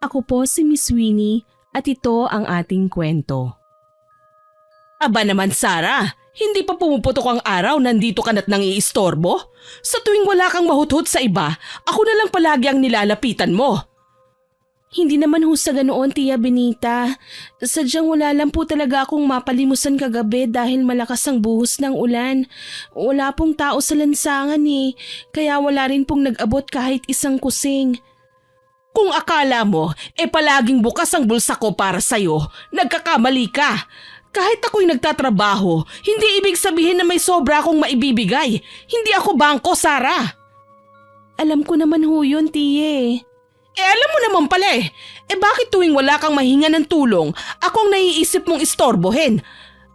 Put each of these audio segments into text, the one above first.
Ako po si Miss Winnie at ito ang ating kwento. Aba naman Sarah, hindi pa pumuputok ang araw, nandito ka na't nangiistorbo? Sa tuwing wala kang mahuthot sa iba, ako na lang palagi ang nilalapitan mo. Hindi naman ho sa ganoon, Tia Benita. Sadyang wala lang po talaga akong mapalimusan kagabi dahil malakas ang buhos ng ulan. Wala pong tao sa lansangan kaya wala rin pong nag-abot kahit isang kusing. Kung akala mo, palaging bukas ang bulsa ko para sa'yo, nagkakamali ka. Kahit ako'y nagtatrabaho, hindi ibig sabihin na may sobra akong maibibigay. Hindi ako bangko, Sarah. Alam ko naman ho yun, Tiye. Alam mo naman pala bakit tuwing wala kang mahinga ng tulong, akong naiisip mong istorbohin?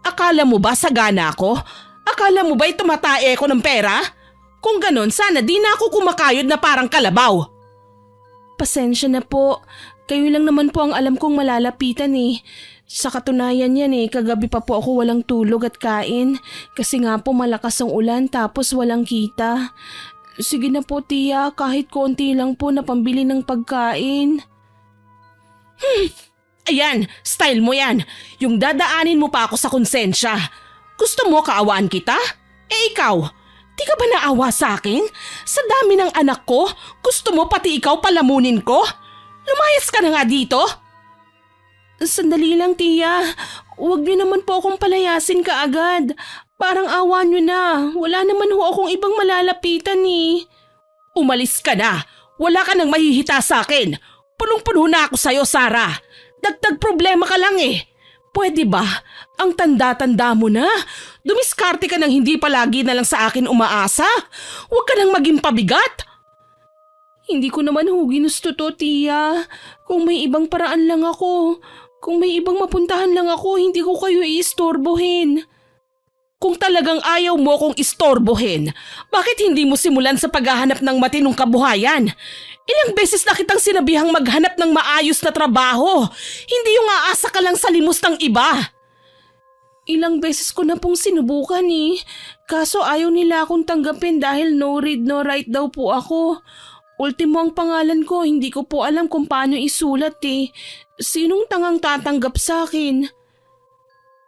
Akala mo ba sagana ako? Akala mo ba'y tumatae ako ng pera? Kung ganon, sana di na ako kumakayod na parang kalabaw. Pasensya na po. Kayo lang naman po ang alam kong malalapitan Sa katunayan yan kagabi pa po ako walang tulog at kain. Kasi nga po malakas ang ulan tapos walang kita. Sige na po, Tia, kahit konti lang po na pambili ng pagkain. Ayan, style mo yan. Yung dadaanin mo pa ako sa konsensya. Gusto mo kaawaan kita? Ikaw, di ka ba naawa sa akin? Sa dami ng anak ko, gusto mo pati ikaw palamunin ko? Lumayas ka na nga dito. Sandali lang, Tia. Huwag niyo naman po akong palayasin kaagad. Parang awa niyo na. Wala naman ho akong ibang malalapitan Umalis ka na. Wala ka nang mahihita sa akin. Punong-puno na ako sa'yo, Sarah. Dagdag problema ka lang Pwede ba? Ang tanda-tanda mo na. Dumiskarte ka nang hindi palagi na lang sa akin umaasa. Huwag ka nang maging pabigat. Hindi ko naman ho ginusto to, Tia. Kung may ibang paraan lang ako. Kung may ibang mapuntahan lang ako, hindi ko kayo iistorbohin. Kung talagang ayaw mo kong istorbohin, bakit hindi mo simulan sa paghahanap ng matinong kabuhayan? Ilang beses na kitang sinabihang maghanap ng maayos na trabaho. Hindi yung aasa ka lang sa limos ng iba. Ilang beses ko na pong sinubukan Kaso ayaw nila akong tanggapin dahil no read no write daw po ako. Ultimo ang pangalan ko, hindi ko po alam kung paano isulat Sinong tangang tatanggap sa akin?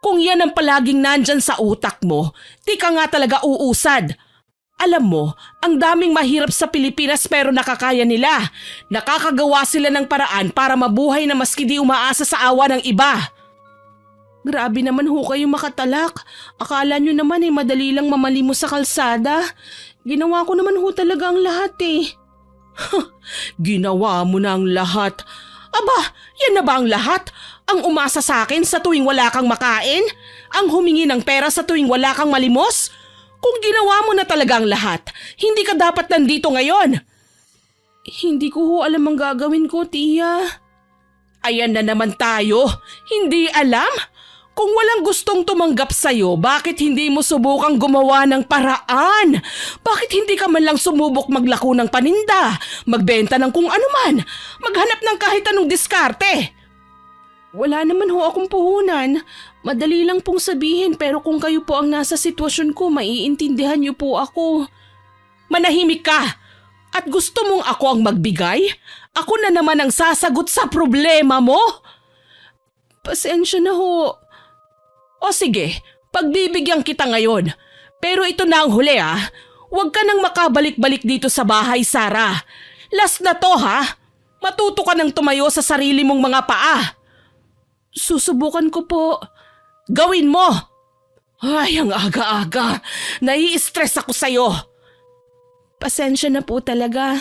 Kung yan ang palaging nandyan sa utak mo, di ka nga talaga uusad. Alam mo, ang daming mahirap sa Pilipinas pero nakakaya nila. Nakakagawa sila ng paraan para mabuhay na maski di umaasa sa awa ng iba. Grabe naman ho kayo makatalak. Akala nyo naman madali lang mamalimos sa kalsada. Ginawa ko naman ho talaga ang lahat Ginawa mo na ang lahat. Aba, yan na ba ang lahat? Ang umasa sa akin sa tuwing wala kang makain? Ang humingi ng pera sa tuwing wala kang malimos? Kung ginawa mo na talaga ang lahat, hindi ka dapat nandito ngayon. Hindi ko ho alam ang gagawin ko, Tia. Ayan na naman tayo. Hindi alam? Kung walang gustong tumanggap sa'yo, bakit hindi mo subukang gumawa ng paraan? Bakit hindi ka man lang sumubok maglako ng paninda, magbenta ng kung anuman, maghanap ng kahit anong diskarte? Wala naman ho akong puhunan. Madali lang pong sabihin pero kung kayo po ang nasa sitwasyon ko, maiintindihan niyo po ako. Manahimik ka! At gusto mong ako ang magbigay? Ako na naman ang sasagot sa problema mo? Pasensya na ho. O sige, pagbibigyan kita ngayon. Pero ito na ang huli Huwag ka nang makabalik-balik dito sa bahay, Sarah. Last na to Matuto ka nang tumayo sa sarili mong mga paa. Susubukan ko po. Gawin mo! Ay, ang aga-aga. Nai-stress ako sa'yo. Pasensya na po talaga.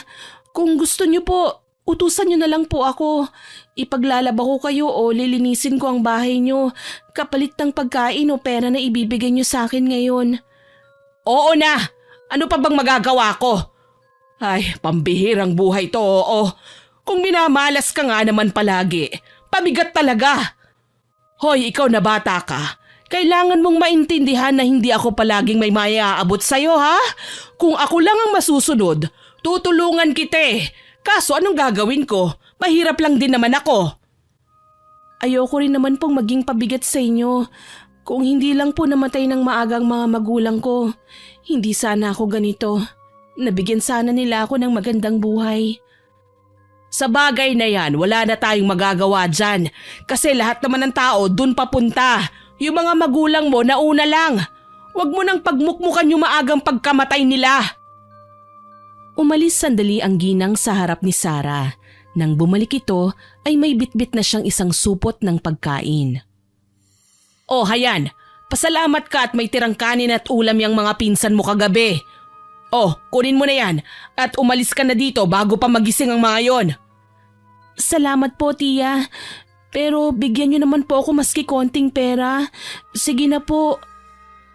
Kung gusto niyo po, utusan niyo na lang po ako. Ipaglalaba ko kayo o lilinisin ko ang bahay niyo. Kapalit ng pagkain o pera na ibibigay niyo sa akin ngayon. Oo na! Ano pa bang magagawa ko? Ay, pambihirang buhay to, oo. Kung minamalas ka nga naman palagi, pabigat talaga. Hoy, ikaw na bata ka. Kailangan mong maintindihan na hindi ako palaging may maiaabot sa'yo, Kung ako lang ang masusunod, tutulungan kita Kaso anong gagawin ko? Mahirap lang din naman ako. Ayoko rin naman pong maging pabigat sa inyo. Kung hindi lang po namatay ng maagang mga magulang ko, hindi sana ako ganito. Nabigyan sana nila ako ng magandang buhay. Sa bagay na yan, wala na tayong magagawa dyan. Kasi lahat naman ng tao dun papunta. Yung mga magulang mo nauna lang. Huwag mo nang pagmukmukan yung maagang pagkamatay nila. Umalis sandali ang ginang sa harap ni Sarah. Nang bumalik ito ay may bitbit na siyang isang supot ng pagkain. Oh, hayan. Pasalamat ka at may tirang kanin at ulam yung mga pinsan mo kagabi. Oh, kunin mo na yan at umalis ka na dito bago pa magising ang mga yon. Salamat po, tiya. Pero bigyan niyo naman po ako maski konting pera. Sige na po.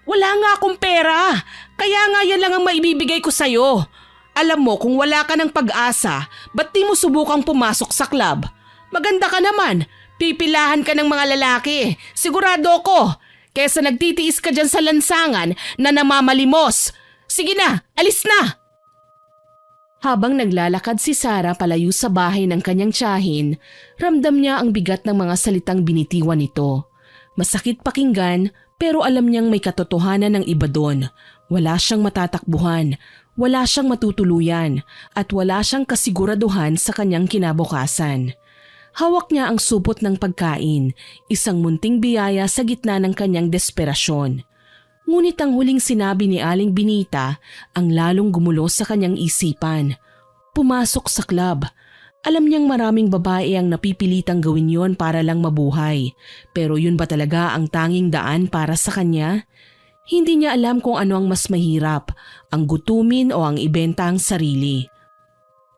Wala nga akong pera. Kaya nga yan lang ang maibibigay ko sa'yo. Alam mo, kung wala ka ng pag-asa, ba't di mo subukang pumasok sa club? Maganda ka naman. Pipilahan ka ng mga lalaki. Sigurado ko. Kesa nagtitiis ka dyan sa lansangan na namamalimos. Sige na, alis na! Habang naglalakad si Sarah palayo sa bahay ng kanyang tiyahin, ramdam niya ang bigat ng mga salitang binitiwan nito. Masakit pakinggan pero alam niyang may katotohanan ng iba doon. Wala siyang matatakbuhan, wala siyang matutuluyan, at wala siyang kasiguraduhan sa kanyang kinabukasan. Hawak niya ang supot ng pagkain, isang munting biyaya sa gitna ng kanyang desperasyon. Ngunit ang huling sinabi ni Aling Binita ang lalong gumulo sa kanyang isipan. Pumasok sa club. Alam niyang maraming babae ang napipilitang gawin yon para lang mabuhay. Pero yun ba talaga ang tanging daan para sa kanya? Hindi niya alam kung ano ang mas mahirap, ang gutumin o ang ibenta ang sarili.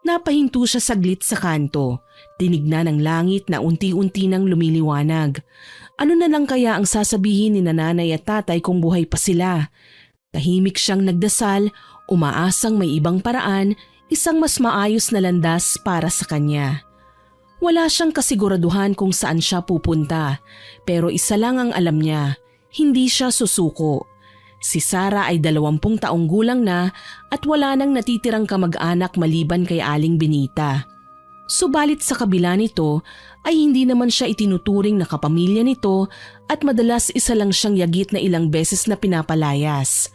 Napahinto siya saglit sa kanto. Tinignan ang langit na unti-unti nang lumiliwanag. Ano na lang kaya ang sasabihin ni nanay at tatay kung buhay pa sila? Tahimik siyang nagdasal, umaasang may ibang paraan, isang mas maayos na landas para sa kanya. Wala siyang kasiguraduhan kung saan siya pupunta, pero isa lang ang alam niya, hindi siya susuko. Si Sarah ay 20 taong gulang na at wala nang natitirang kamag-anak maliban kay Aling Binita. Subalit sa kabila nito ay hindi naman siya itinuturing na kapamilya nito at madalas isa lang siyang yagit na ilang beses na pinapalayas.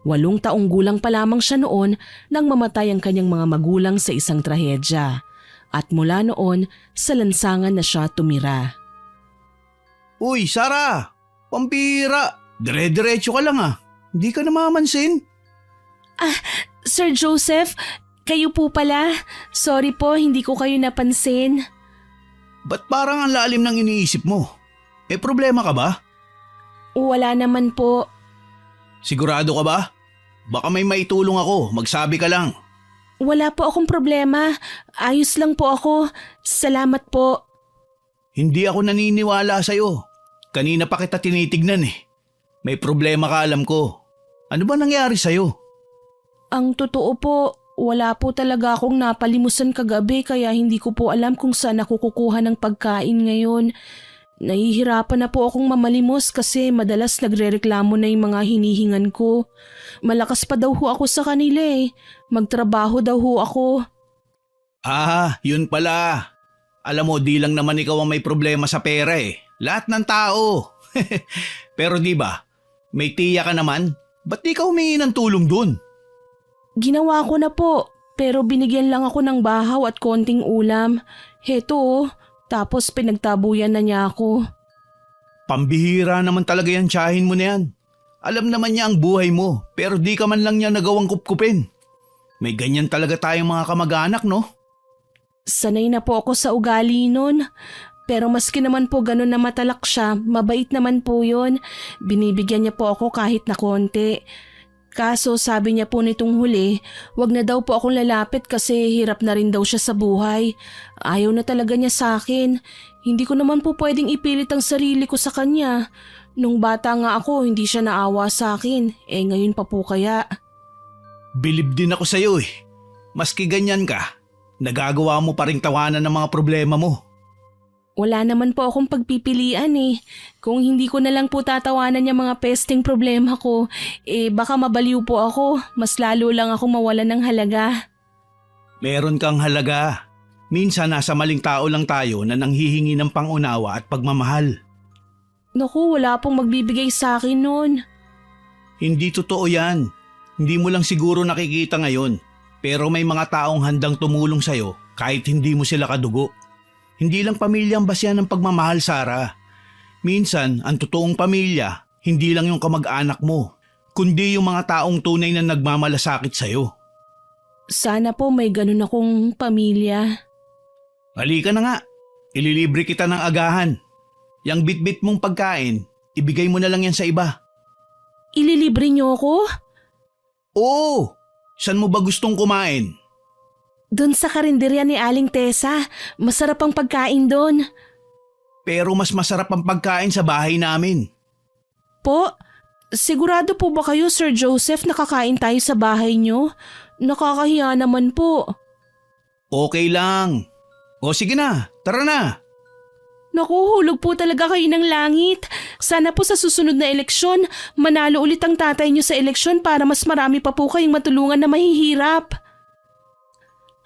8 taong gulang pa lamang siya noon nang mamatay ang kanyang mga magulang sa isang trahedya. At mula noon sa lansangan na siya tumira. Uy, Sarah! Pampira! Dire-diretso ka lang ah. Hindi ka namamansin. Sir Joseph, kayo po pala. Sorry po, hindi ko kayo napansin. Ba't parang ang lalim ng iniisip mo? May problema ka ba? Wala naman po. Sigurado ka ba? Baka may maitulong ako, magsabi ka lang. Wala po akong problema. Ayos lang po ako. Salamat po. Hindi ako naniniwala sa'yo. Kanina pa kita tinitignan eh. May problema ka alam ko. Ano ba nangyari sa'yo? Ang totoo po, wala po talaga akong napalimusan kagabi kaya hindi ko po alam kung saan ako kukuha ng pagkain ngayon. Nahihirapan na po akong mamalimos kasi madalas nagrereklamo na yung mga hinihingan ko. Malakas pa daw ho ako sa kanila eh. Magtrabaho daw ho ako. Yun pala. Alam mo, di lang naman ikaw ang may problema sa pera eh. Lahat ng tao. Pero di ba, may tiya ka naman. Ba't di ka humingi ng tulong dun? Ginawa ko na po, pero binigyan lang ako ng bahaw at konting ulam. Heto oh, tapos pinagtabuyan na niya ako. Pambihira naman talaga yan tiyahin mo na yan. Alam naman niya ang buhay mo, pero di ka man lang niya nagawang kupkupin. May ganyan talaga tayong mga kamag-anak, no? Sanay na po ako sa ugali nun. Pero maski naman po ganun na matalak siya, mabait naman po yun. Binibigyan niya po ako kahit na konti. Kaso sabi niya po nitong huli, wag na daw po akong lalapit kasi hirap na rin daw siya sa buhay. Ayaw na talaga niya sa akin. Hindi ko naman po pwedeng ipilit ang sarili ko sa kanya. Nung bata nga ako, hindi siya naawa sa akin. Ngayon pa po kaya. Bilib din ako sa'yo eh. Maski ganyan ka, nagagawa mo pa ring tawanan ng mga problema mo. Wala naman po akong pagpipilian eh. Kung hindi ko na lang po tatawanan yung mga pesting problema ko, baka mabaliw po ako. Mas lalo lang ako mawalan ng halaga. Meron kang halaga. Minsan nasa maling tao lang tayo na nanghihingi ng pangunawa at pagmamahal. Naku, wala pong magbibigay sa akin nun. Hindi totoo yan. Hindi mo lang siguro nakikita ngayon. Pero may mga taong handang tumulong sa'yo Kahit hindi mo sila kadugo. Hindi lang pamilya ang basyan ng pagmamahal, Sarah. Minsan, ang totoong pamilya, hindi lang yung kamag-anak mo, kundi yung mga taong tunay na nagmamalasakit sa'yo. Sana po may ganun akong pamilya. Halika na nga, ililibre kita ng agahan. Yang bitbit mong pagkain, ibigay mo na lang yan sa iba. Ililibre niyo ako? Oo, saan mo ba gustong kumain? Doon sa karinderya ni Aling Tessa, masarap ang pagkain doon. Pero mas masarap ang pagkain sa bahay namin. Po, sigurado po ba kayo, Sir Joseph, nakakain tayo sa bahay niyo? Nakakahiya naman po. Okay lang. O sige na, tara na. Nakuhulog po talaga kayo ng langit. Sana po sa susunod na eleksyon, manalo ulit ang tatay niyo sa eleksyon para mas marami pa po kayong matulungan na mahihirap.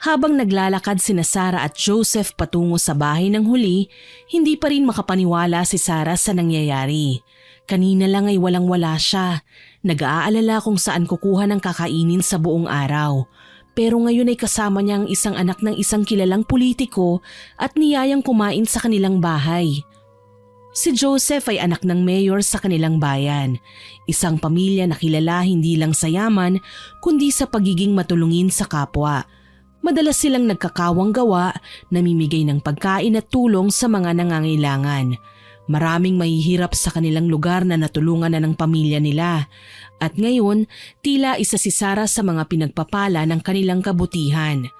Habang naglalakad sina Sarah at Joseph patungo sa bahay ng huli, hindi pa rin makapaniwala si Sarah sa nangyayari. Kanina lang ay walang-wala siya. Nag-aalala kung saan kukuha ng kakainin sa buong araw. Pero ngayon ay kasama niya ang isang anak ng isang kilalang politiko at niyayang kumain sa kanilang bahay. Si Joseph ay anak ng mayor sa kanilang bayan. Isang pamilya na kilala hindi lang sa yaman kundi sa pagiging matulungin sa kapwa. Madalas silang nagkakawang gawa, namimigay ng pagkain at tulong sa mga nangangailangan. Maraming mahihirap sa kanilang lugar na natulungan na ng pamilya nila. At ngayon, tila isa si Sarah sa mga pinagpapala ng kanilang kabutihan.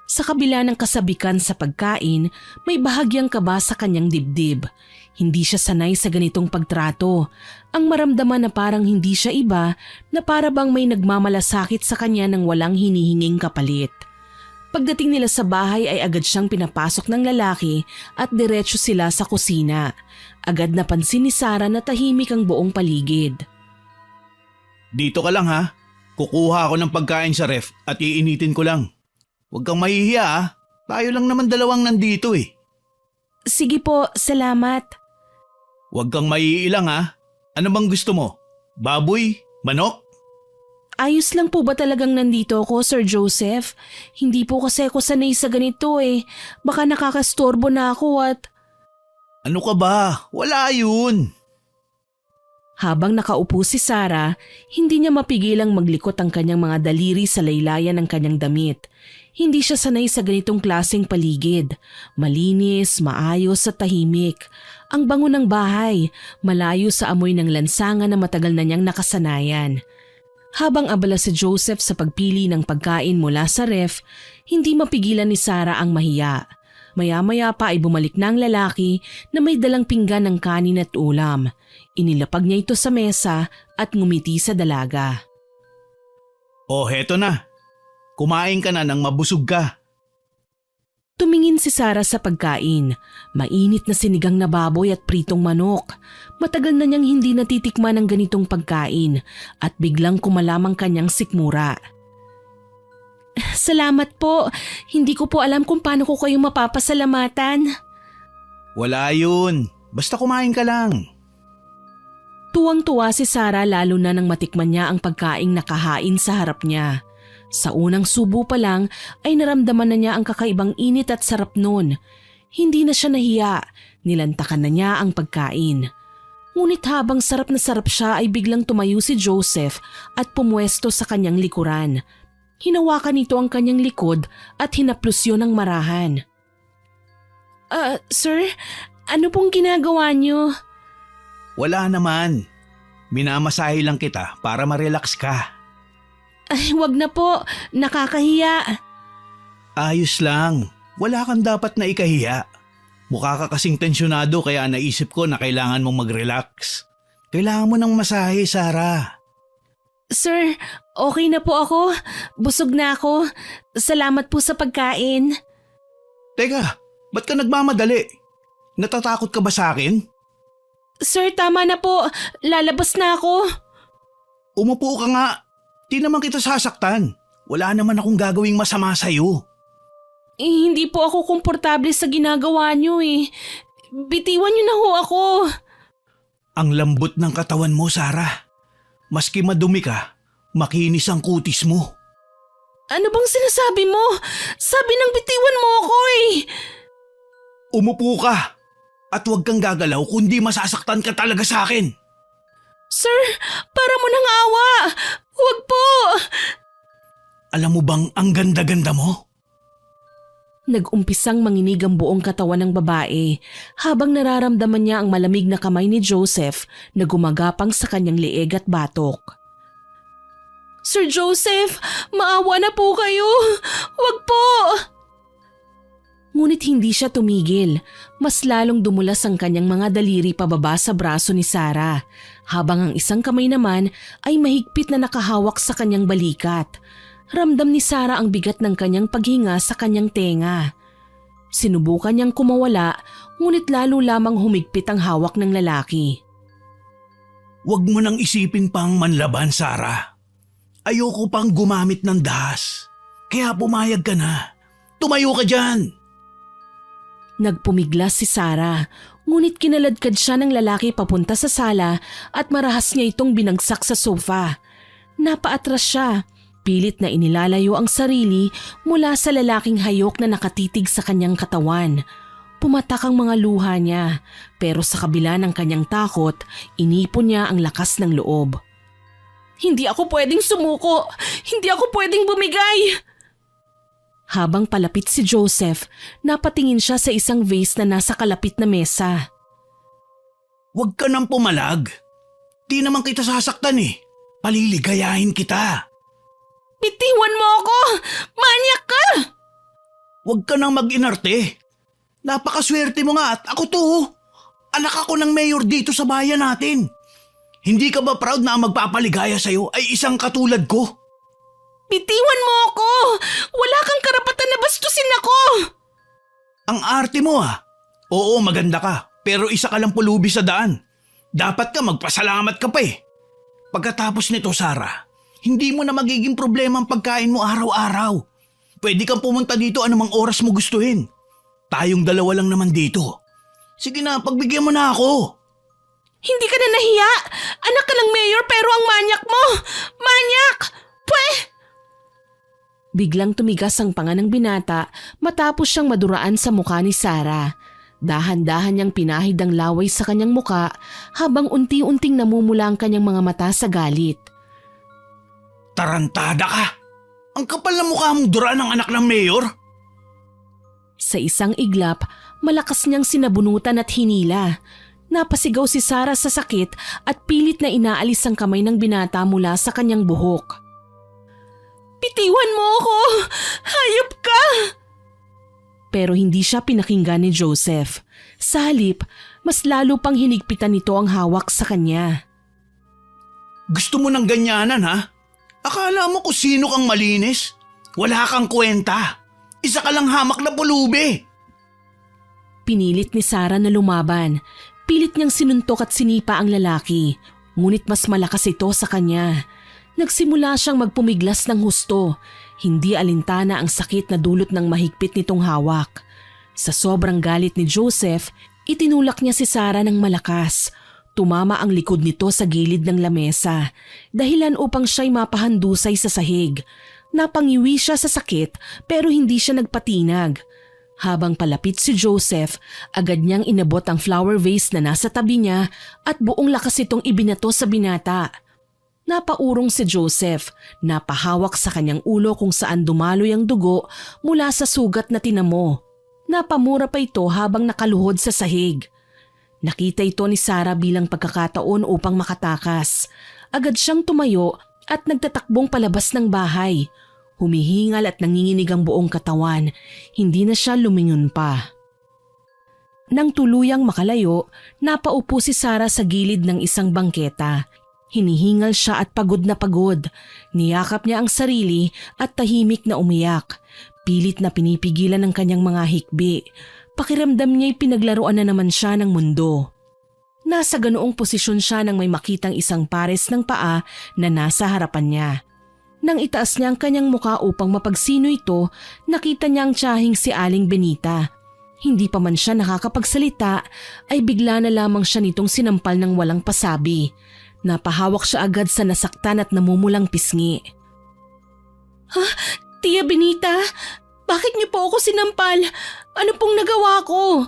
Sa kabila ng kasabikan sa pagkain, may bahagyang kaba sa kanyang dibdib. Hindi siya sanay sa ganitong pagtrato. Ang maramdaman na parang hindi siya iba, na para bang may nagmamalasakit sa kanya ng walang hinihinging kapalit. Pagdating nila sa bahay ay agad siyang pinapasok ng lalaki at diretso sila sa kusina. Agad napansin ni Sarah na tahimik ang buong paligid. Dito ka lang ha. Kukuha ako ng pagkain sa ref at iinitin ko lang. Huwag kang mahihiya ha. Tayo lang naman dalawang nandito eh. Sige po, salamat. Huwag kang maiilang ha. Ano bang gusto mo? Baboy? Manok? Ayos lang po ba talagang nandito ako, Sir Joseph? Hindi po kasi ako sanay sa ganito eh. Baka nakakastorbo na ako at… Ano ka ba? Wala yun. Habang nakaupo si Sarah, hindi niya mapigilang maglikot ang kanyang mga daliri sa laylayan ng kanyang damit. Hindi siya sanay sa ganitong klaseng paligid. Malinis, maayos at tahimik. Ang bango ng bahay, malayo sa amoy ng lansangan na matagal na niyang nakasanayan. Habang abala si Joseph sa pagpili ng pagkain mula sa ref, hindi mapigilan ni Sarah ang mahiya. Maya-maya pa ay bumalik na ang lalaki na may dalang pinggan ng kanin at ulam. Inilapag niya ito sa mesa at ngumiti sa dalaga. Oh, heto na. Kumain ka na nang mabusog ka. Tumingin si Sarah sa pagkain. Mainit na sinigang na baboy at pritong manok. Matagal na niyang hindi natitikman ng ganitong pagkain at biglang kumalamang kanyang sikmura. Salamat po. Hindi ko po alam kung paano ko kayo mapapasalamatan. Wala yun. Basta kumain ka lang. Tuwang-tuwa si Sarah lalo na nang matikman niya ang pagkaing nakahain sa harap niya. Sa unang subo pa lang ay naramdaman na niya ang kakaibang init at sarap nun. Hindi na siya nahiya, nilantakan na niya ang pagkain. Ngunit habang sarap na sarap siya ay biglang tumayo si Joseph at pumwesto sa kanyang likuran. Hinawakan nito ang kanyang likod at hinaplos yun ng marahan. Sir, ano pong ginagawa niyo? Wala naman. Minamasahe lang kita para ma-relax ka. Ay, wag na po. Nakakahiya. Ayos lang. Wala kang dapat na ikahiya. Mukha ka kasing tensyonado kaya naisip ko na kailangan mong mag-relax. Kailangan mo ng masahe, Sarah. Sir, okay na po ako. Busog na ako. Salamat po sa pagkain. Teka, ba't ka nagmamadali? Natatakot ka ba sa akin? Sir, tama na po. Lalabas na ako. Umupo ka nga. Di naman kita sasaktan. Wala naman akong gagawing masama sa'yo. Hindi po ako komportable sa ginagawa niyo eh. Bitiwan niyo na ho ako. Ang lambot ng katawan mo, Sarah. Maski madumi ka, makinis ang kutis mo. Ano bang sinasabi mo? Sabi ng bitiwan mo ako eh. Umupo ka at huwag kang gagalaw kundi masasaktan ka talaga sa akin. Sir, para mo nang awa. Huwag po. Alam mo bang ang ganda-ganda mo? Nag-umpisang manginig ang buong katawan ng babae habang nararamdaman niya ang malamig na kamay ni Joseph na gumagapang sa kanyang leeg at batok. Sir Joseph, maawa na po kayo. Huwag po. Ngunit hindi siya tumigil. Mas lalong dumulas ang kanyang mga daliri pababa sa braso ni Sarah, habang ang isang kamay naman ay mahigpit na nakahawak sa kanyang balikat. Ramdam ni Sarah ang bigat ng kanyang paghinga sa kanyang tenga. Sinubukan niyang kumawala, ngunit lalo lamang humigpit ang hawak ng lalaki. Huwag mo nang isipin pang manlaban, Sarah. Ayoko pang gumamit ng dahas. Kaya pumayag ka na. Tumayo ka dyan. Nagpumiglas si Sarah, ngunit kinaladkad siya ng lalaki papunta sa sala at marahas niya itong binagsak sa sofa. Napaatras siya, pilit na inilalayo ang sarili mula sa lalaking hayok na nakatitig sa kanyang katawan. Pumatak ang mga luha niya, pero sa kabila ng kanyang takot, inipon niya ang lakas ng loob. Hindi ako pwedeng sumuko! Hindi ako pwedeng bumigay! Habang palapit si Joseph, napatingin siya sa isang vase na nasa kalapit na mesa. Huwag ka nang pumalag. Di naman kita sasaktan eh. Paliligayahin kita. Bitiwan mo ako! Manyak ka! Huwag ka nang mag-inarte. Napakaswerte mo nga at ako to. Anak ako ng mayor dito sa bayan natin. Hindi ka ba proud na ang magpapaligaya sa'yo ay isang katulad ko? Bitiwan mo ako! Wala kang karapatan na bastusin ako! Ang arte mo ah. Oo, maganda ka. Pero isa ka lang pulubi sa daan. Dapat ka magpasalamat ka pa eh. Pagkatapos nito, Sarah, hindi mo na magiging problema ang pagkain mo araw-araw. Pwede kang pumunta dito anumang oras mo gustuhin. Tayong dalawa lang naman dito. Sige na, pagbigyan mo na ako. Hindi ka na nahiya! Anak ka ng mayor pero ang manyak mo! Manyak! Pweh! Biglang tumigas ang panga ng binata matapos siyang maduraan sa mukha ni Sarah. Dahan-dahan niyang pinahid ang laway sa kanyang muka habang unti-unting namumula ang kanyang mga mata sa galit. Tarantada ka! Ang kapal na mukha mong duraan ng anak ng mayor! Sa isang iglap, malakas niyang sinabunutan at hinila. Napasigaw si Sarah sa sakit at pilit na inaalis ang kamay ng binata mula sa kanyang buhok. Bitiwan mo ako! Hayop ka! Pero hindi siya pinakinggan ni Joseph. Sa halip, mas lalo pang hinigpitan nito ang hawak sa kanya. Gusto mo ng ganyanan ha? Akala mo kung sino kang malinis? Wala kang kwenta. Isa ka lang hamak na pulubi. Pinilit ni Sarah na lumaban. Pilit niyang sinuntok at sinipa ang lalaki. Ngunit mas malakas ito sa kanya. Nagsimula siyang magpumiglas ng husto. Hindi alintana ang sakit na dulot ng mahigpit nitong hawak. Sa sobrang galit ni Joseph, itinulak niya si Sarah ng malakas. Tumama ang likod nito sa gilid ng lamesa, dahilan upang siya'y mapahandusay sa sahig. Napangiwi siya sa sakit pero hindi siya nagpatinag. Habang palapit si Joseph, agad niyang inabot ang flower vase na nasa tabi niya at buong lakas itong ibinato sa binata. Napaurong si Joseph, napahawak sa kanyang ulo kung saan dumaloy ang dugo mula sa sugat na tinamo. Napamura pa ito habang nakaluhod sa sahig. Nakita ito ni Sarah bilang pagkakataon upang makatakas. Agad siyang tumayo at nagtatakbong palabas ng bahay. Humihingal at nanginginig ang buong katawan. Hindi na siya lumingon pa. Nang tuluyang makalayo, napaupo si Sarah sa gilid ng isang bangketa. Hinihingal siya at pagod na pagod. Niyakap niya ang sarili at tahimik na umiyak. Pilit na pinipigilan ng kanyang mga hikbi. Pakiramdam niya'y pinaglaruan na naman siya ng mundo. Nasa ganoong posisyon siya nang may makitang isang pares ng paa na nasa harapan niya. Nang itaas niya ang kanyang muka upang mapagsino ito, nakita niya ang tiyahing si Aling Benita. Hindi pa man siya nakakapagsalita ay bigla na lamang siya nitong sinampal ng walang pasabi. Napahawak siya agad sa nasaktan at namumulang pisngi. Tia Benita, bakit niyo po ako sinampal? Ano pong nagawa ko?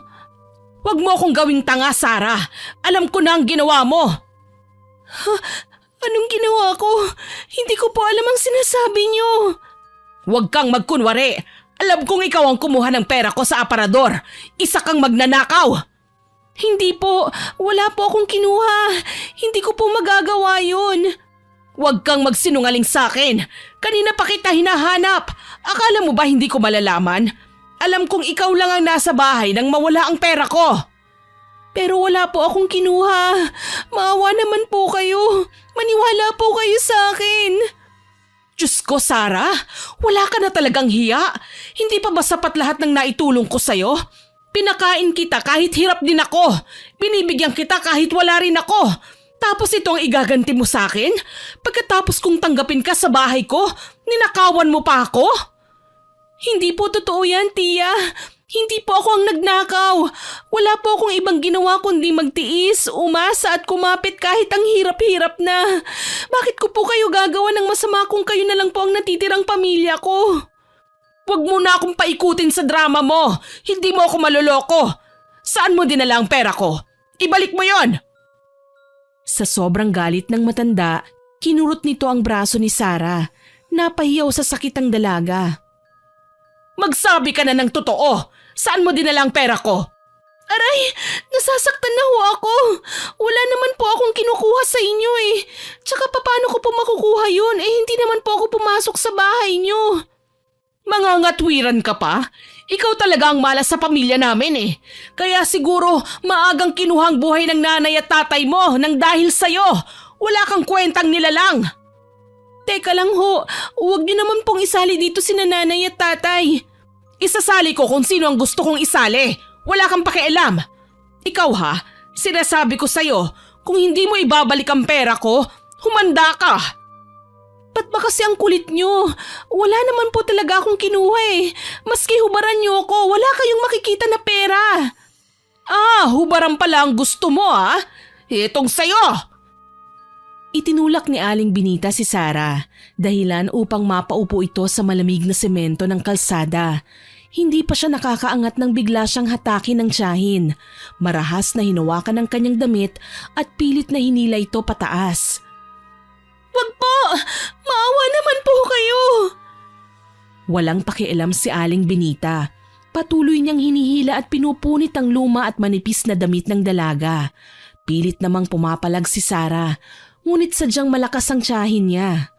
Huwag mo akong gawing tanga, Sara. Alam ko na ang ginawa mo. Anong ginawa ko? Hindi ko po alam ang sinasabi niyo. Huwag kang magkunwari. Alam kong ikaw ang kumuha ng pera ko sa aparador. Isa kang magnanakaw. Hindi po, wala po akong kinuha. Hindi ko po magagawa yun. Huwag kang magsinungaling sa akin. Kanina pa kita hinahanap. Akala mo ba hindi ko malalaman? Alam kong ikaw lang ang nasa bahay nang mawala ang pera ko. Pero wala po akong kinuha. Maawa naman po kayo. Maniwala po kayo sa akin. Diyos ko, Sara. Wala ka na talagang hiya. Hindi pa ba sapat lahat ng naitulong ko sa'yo? Pinakain kita kahit hirap din ako. Binibigyan kita kahit wala rin ako. Tapos ito ang igaganti mo sa akin? Pagkatapos kong tanggapin ka sa bahay ko, ninakawan mo pa ako? Hindi po totoo yan, Tia. Hindi po ako ang nagnakaw. Wala po akong ibang ginawa kundi magtiis, umasa at kumapit kahit ang hirap-hirap na. Bakit ko po kayo gagawa ng masama kung kayo na lang po ang natitirang pamilya ko? Huwag mo na akong paikutin sa drama mo. Hindi mo ako maloloko. Saan mo dinala ang pera ko? Ibalik mo yon. Sa sobrang galit ng matanda, kinurot nito ang braso ni Sara. Napahiyaw sa sakit ang dalaga. Magsabi ka na ng totoo. Saan mo dinala ang pera ko? Aray, nasasaktan na ho ako. Wala naman po akong kinukuha sa inyo eh. Tsaka paano ko po makukuha yun? Hindi naman po ako pumasok sa bahay nyo. Mangangatwiran ka pa? Ikaw talaga ang malas sa pamilya namin eh. Kaya siguro maagang kinuhang buhay ng nanay at tatay mo nang dahil sa'yo. Wala kang kwentang nilalang. Teka lang ho, huwag niyo naman pong isali dito si nanay at tatay. Isasali ko kung sino ang gusto kong isali. Wala kang pakialam. Ikaw ha, sinasabi ko sa'yo, kung hindi mo ibabalik ang pera ko, humanda ka. Ba't ba kasi ang kulit nyo? Wala naman po talaga akong kinuha eh. Maski hubaran nyo ako, wala kayong makikita na pera. Hubaran pala ang gusto mo ha? Itong sa'yo. Itinulak ni Aling Benita si Sara, dahilan upang mapaupo ito sa malamig na semento ng kalsada. Hindi pa siya nakakaangat nang bigla siyang hatakin ng tiyahin. Marahas na hinawakan ng kanyang damit at pilit na hinila ito pataas. Wag po! Maawa naman po kayo! Walang pakialam si Aling Benita. Patuloy niyang hinihila at pinupunit ang luma at manipis na damit ng dalaga. Pilit namang pumapalag si Sara, ngunit sadyang malakas ang tiyahin niya.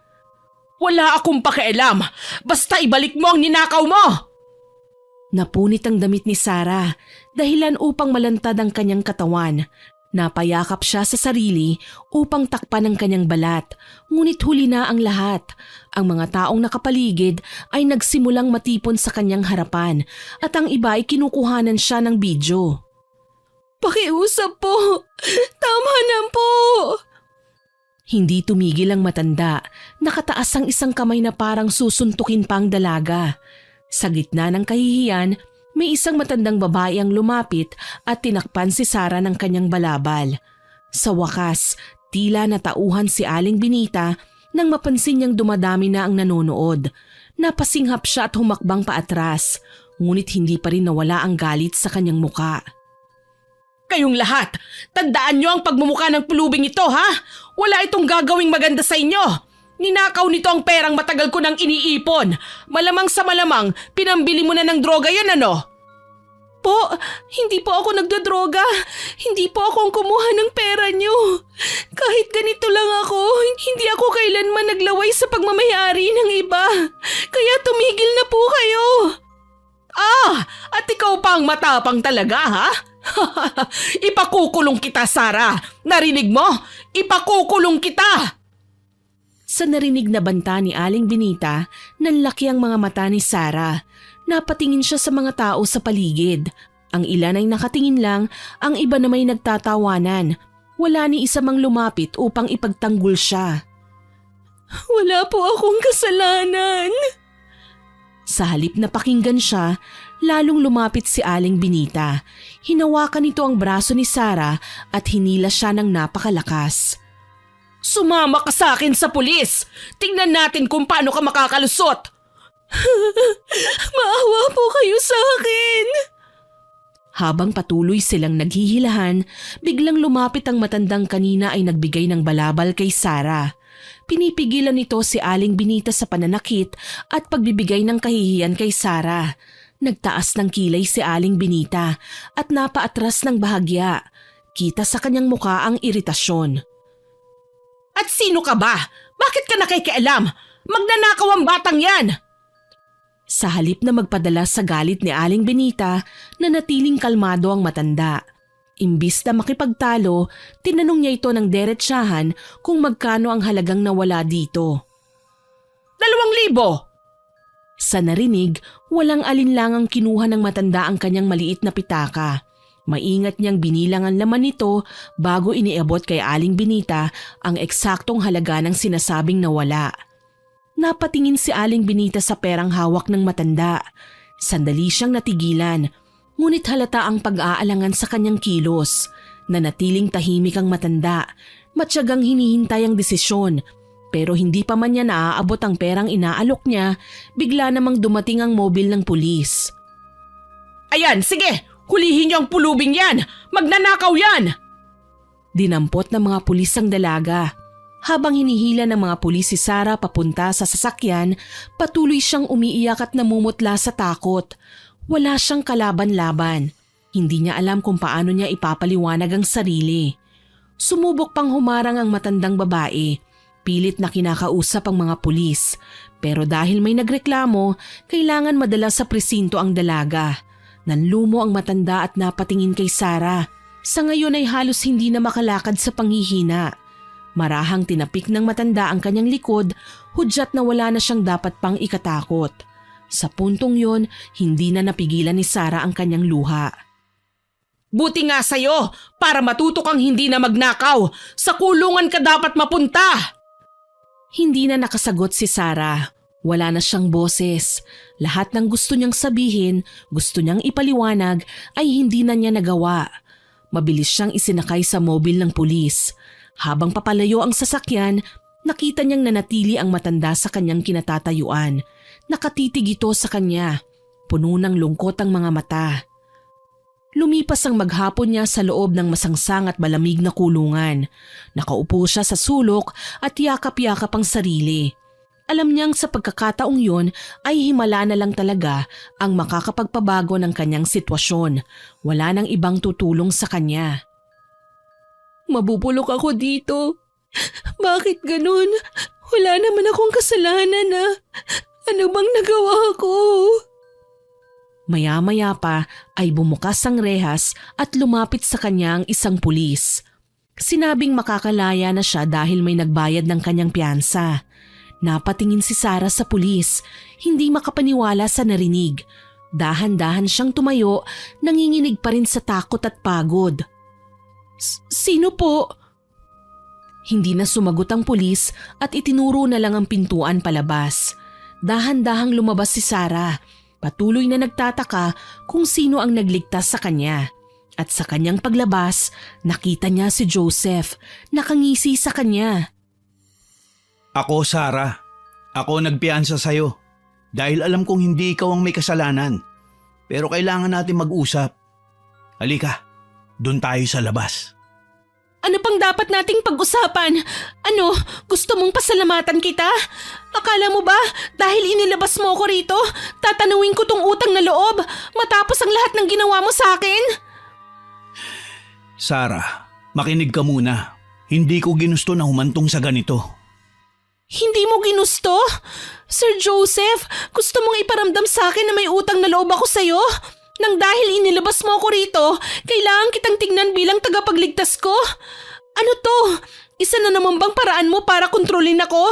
Wala akong pakialam! Basta ibalik mo ang ninakaw mo! Napunit ang damit ni Sara, dahilan upang malantad ang kanyang katawan. Napayakap siya sa sarili upang takpan ang kanyang balat, ngunit huli na ang lahat. Ang mga taong nakapaligid ay nagsimulang matipon sa kanyang harapan at ang iba ay kinukuhanan siya ng bidyo. Pakiusap po! Tama na po! Hindi tumigil ang matanda, nakataas ang isang kamay na parang susuntukin pa ang dalaga. Sa gitna ng kahihiyan, may isang matandang babae ang lumapit at tinakpan si Sara ng kanyang balabal. Sa wakas, tila natauhan si Aling Benita nang mapansin niyang dumadami na ang nanonood. Napasinghap siya at humakbang paatras, ngunit hindi pa rin nawala ang galit sa kanyang muka. Kayong lahat, tandaan niyo ang pagmumukha ng pulubing ito ha? Wala itong gagawing maganda sa inyo. Ninakaw nito ang perang matagal ko nang iniipon. Malamang sa malamang, pinambili mo na ng droga yun ano? Po, hindi po ako nagdodroga. Hindi po ako ang kumuha ng pera niyo. Kahit ganito lang ako, hindi ako kailanman naglaway sa pagmamayari ng iba. Kaya tumigil na po kayo. At ikaw pa ang matapang talaga ha? Ipakukulong kita, Sara. Narinig mo? Ipakukulong kita! Sa narinig na banta ni Aling Benita, nanlaki ang mga mata ni Sara. Napatingin siya sa mga tao sa paligid. Ang ilan ay nakatingin lang, ang iba na may nagtatawanan. Wala ni isa mang lumapit upang ipagtanggol siya. Wala po akong kasalanan. Sa halip na pakinggan siya, lalong lumapit si Aling Benita. Hinawakan nito ang braso ni Sara at hinila siya ng napakalakas. Sumama ka sa akin sa pulis! Tingnan natin kung paano ka makakalusot! Maawa po kayo sa akin. Habang patuloy silang naghihilahan, biglang lumapit ang matandang kanina ay nagbigay ng balabal kay Sarah. Pinipigilan nito si Aling Benita sa pananakit at pagbibigay ng kahihiyan kay Sarah. Nagtaas ng kilay si Aling Benita at napaatras ng bahagya. Kita sa kanyang muka ang iritasyon. At sino ka ba? Bakit ka nakikialam? Magnanakaw ang batang yan! Sa halip na magpadala sa galit ni Aling Benita, nanatiling kalmado ang matanda. Imbis na makipagtalo, tinanong niya ito ng deretsahan kung magkano ang halagang nawala dito. 2,000! Sa narinig, walang alinlangang kinuha ng matanda ang kanyang maliit na pitaka. Maingat niyang binilang ang laman nito bago iniabot kay Aling Benita ang eksaktong halaga ng sinasabing nawala. Napatingin si Aling Benita sa perang hawak ng matanda. Sandali siyang natigilan, ngunit halata ang pag-aalangan sa kanyang kilos. Nanatiling tahimik ang matanda, matyagang hinihintay ang desisyon. Pero hindi pa man niya naaabot ang perang inaalok niya, bigla namang dumating ang mobil ng pulis. Ayan, sige! Hulihin niyo ang pulubing yan! Magnanakaw yan! Dinampot ng mga pulis ang dalaga. Habang hinihila ng mga pulis si Sarah papunta sa sasakyan, patuloy siyang umiiyak at namumutla sa takot. Wala siyang kalaban-laban. Hindi niya alam kung paano niya ipapaliwanag ang sarili. Sumubok pang humarang ang matandang babae. Pilit na kinakausap ang mga pulis. Pero dahil may nagreklamo, kailangan madala sa presinto ang dalaga. Nanlumo ang matanda at napatingin kay Sarah. Sa ngayon ay halos hindi na makalakad sa panghihina. Marahang tinapik ng matanda ang kanyang likod, hudyat na wala na siyang dapat pang ikatakot. Sa puntong yon, hindi na napigilan ni Sarah ang kanyang luha. Buti nga sa'yo, para matuto kang hindi na magnakaw. Sa kulungan ka dapat mapunta! Hindi na nakasagot si Sarah. Wala na siyang boses. Lahat ng gusto niyang sabihin, gusto niyang ipaliwanag, ay hindi na niya nagawa. Mabilis siyang isinakay sa mobil ng pulis. Habang papalayo ang sasakyan, nakita niyang nanatili ang matanda sa kanyang kinatatayuan. Nakatitig ito sa kanya. Puno ng lungkot ang mga mata. Lumipas ang maghapon niya sa loob ng masangsang at malamig na kulungan. Nakaupo siya sa sulok at yakap-yakap ang sarili. Alam niyang sa pagkakataong yun ay himala na lang talaga ang makakapagpabago ng kanyang sitwasyon. Wala nang ibang tutulong sa kanya. Mabubulok ako dito. Bakit ganun? Wala naman akong kasalanan na. Ano bang nagawa ko? Maya-maya pa ay bumukas ang rehas at lumapit sa kanya ang isang pulis. Sinabing makakalaya na siya dahil may nagbayad ng kanyang piyansa. Napatingin si Sarah sa pulis, hindi makapaniwala sa narinig. Dahan-dahan siyang tumayo, nanginginig pa rin sa takot at pagod. Sino po? Hindi na sumagot ang pulis at itinuro na lang ang pintuan palabas. Dahan-dahang lumabas si Sarah. Patuloy na nagtataka kung sino ang nagligtas sa kanya. At sa kanyang paglabas, nakita niya si Joseph, nakangisi sa kanya. Ako, Sarah. Ako nagpiyansa sa'yo. Dahil alam kong hindi ikaw ang may kasalanan. Pero kailangan natin mag-usap. Halika, doon tayo sa labas. Ano pang dapat nating pag-usapan? Ano, gusto mong pasalamatan kita? Akala mo ba dahil inilabas mo ako rito, tatanungin ko tong utang na loob matapos ang lahat ng ginawa mo sa akin? Sarah, makinig ka muna. Hindi ko ginusto na humantong sa ganito. Hindi mo ginusto? Sir Joseph, gusto mong iparamdam sa akin na may utang na loob ako sa'yo? Nang dahil inilabas mo ako rito, kailangan kitang tignan bilang tagapagligtas ko? Ano to? Isa na naman bang paraan mo para kontrolin ako?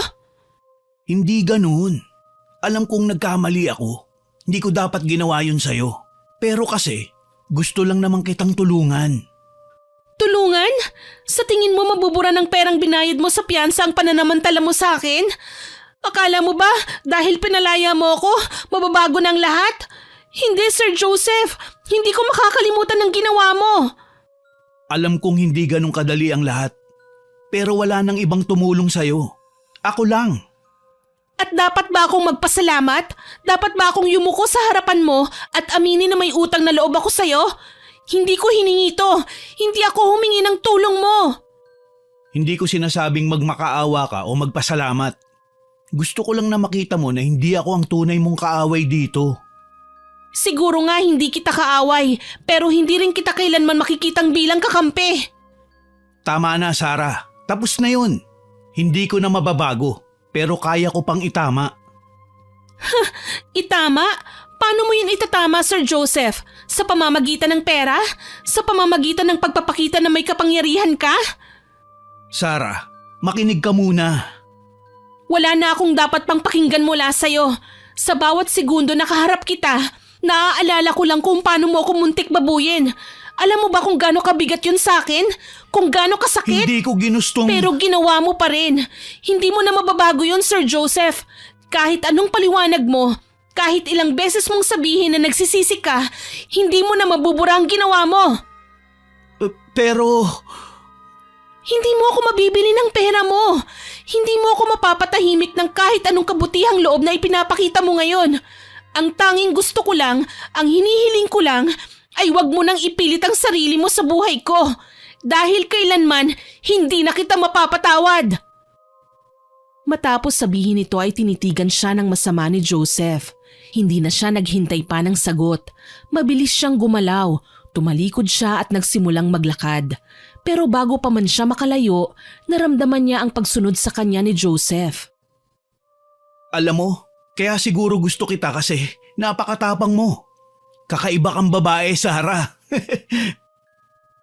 Hindi ganun. Alam kong nagkamali ako. Hindi ko dapat ginawa yun sa'yo. Pero kasi, gusto lang naman kitang tulungan. Tulungan? Sa tingin mo mabubura ng perang binayad mo sa piyansa ang pananamantala mo sa akin? Akala mo ba dahil pinalaya mo ako, mababago ng lahat? Hindi, Sir Joseph. Hindi ko makakalimutan ng ginawa mo. Alam kong hindi ganun kadali ang lahat. Pero wala nang ibang tumulong sa'yo. Ako lang. At dapat ba akong magpasalamat? Dapat ba akong yumuko sa harapan mo at aminin na may utang na loob ako sa'yo? Hindi ko hiningi ito. Hindi ako humingi ng tulong mo. Hindi ko sinasabing magmakaawa ka o magpasalamat. Gusto ko lang na makita mo na hindi ako ang tunay mong kaaway dito. Siguro nga hindi kita kaaway, pero hindi rin kita kailanman makikitang bilang kakampi. Tama na, Sarah. Tapos na yun. Hindi ko na mababago, pero kaya ko pang itama. Itama? Paano mo yun itatama, Sir Joseph? Sa pamamagitan ng pera? Sa pamamagitan ng pagpapakita na may kapangyarihan ka? Sarah, makinig ka muna. Wala na akong dapat pang pakinggan mula sa'yo. Sa bawat segundo na kaharap kita, naaalala ko lang kung paano mo ako muntik babuyin. Alam mo ba kung gaano kabigat yun sa akin? Kung gaano kasakit? Hindi ko ginustong… Pero ginawa mo pa rin. Hindi mo na mababago yun, Sir Joseph. Kahit anong paliwanag mo, kahit ilang beses mong sabihin na nagsisisi ka, hindi mo na mabubura ang ginawa mo. Pero… Hindi mo ako mabibili ng pera mo. Hindi mo ako mapapatahimik ng kahit anong kabutihang loob na ipinapakita mo ngayon. Ang tanging gusto ko lang, ang hinihiling ko lang, ay wag mo nang ipilit ang sarili mo sa buhay ko. Dahil kailanman, hindi na kita mapapatawad. Matapos sabihin ito ay tinitigan siya ng masama ni Joseph. Hindi na siya naghintay pa ng sagot. Mabilis siyang gumalaw. Tumalikod siya at nagsimulang maglakad. Pero bago pa man siya makalayo, naramdaman niya ang pagsunod sa kanya ni Joseph. Alam mo, kaya siguro gusto kita kasi napakatapang mo. Kakaiba kang babae, Sarah.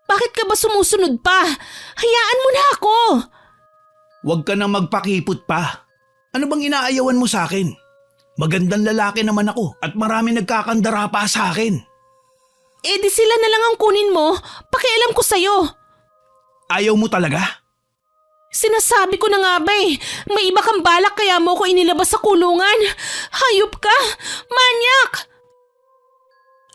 Bakit ka ba sumusunod pa? Hayaan mo na ako! Huwag ka na magpakipot pa. Ano bang inaayawan mo sa akin? Magandang lalaki naman ako at marami nagkakandara pa sa akin. Eh di sila na lang ang kunin mo. Pakialam ko sa'yo. Ayaw mo talaga? Sinasabi ko na nga ba eh. May iba kang balak kaya mo ko inilabas sa kulungan. Hayop ka! Manyak!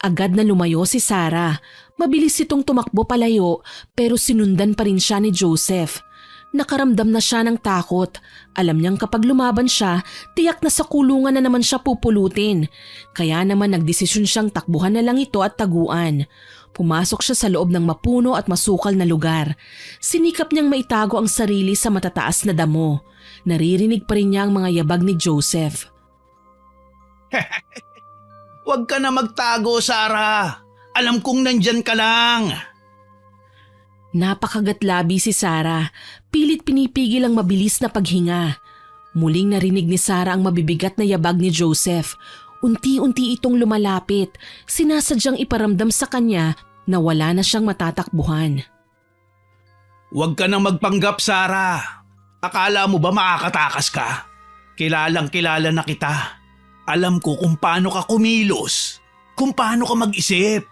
Agad na lumayo si Sarah. Mabilis itong tumakbo palayo pero sinundan pa rin siya ni Joseph. Nakaramdam na siya ng takot. Alam niyang kapag lumaban siya, tiyak na sa kulungan na naman siya pupulutin. Kaya naman nagdesisyon siyang takbuhan na lang ito at taguan. Pumasok siya sa loob ng mapuno at masukal na lugar. Sinikap niyang maitago ang sarili sa matataas na damo. Naririnig pa rin niya ang mga yabag ni Joseph. Huwag ka na magtago, Sarah. Alam kong nandyan ka lang. Napakagatlabi si Sarah. Pilit pinipigil ang mabilis na paghinga. Muling narinig ni Sarah ang mabibigat na yabag ni Joseph. Unti-unti itong lumalapit. Sinasadyang iparamdam sa kanya na wala na siyang matatakbuhan. Huwag ka nang magpanggap, Sarah. Akala mo ba makakatakas ka? Kilalang kilala na kita. Alam ko kung paano ka kumilos. Kung paano ka mag-isip.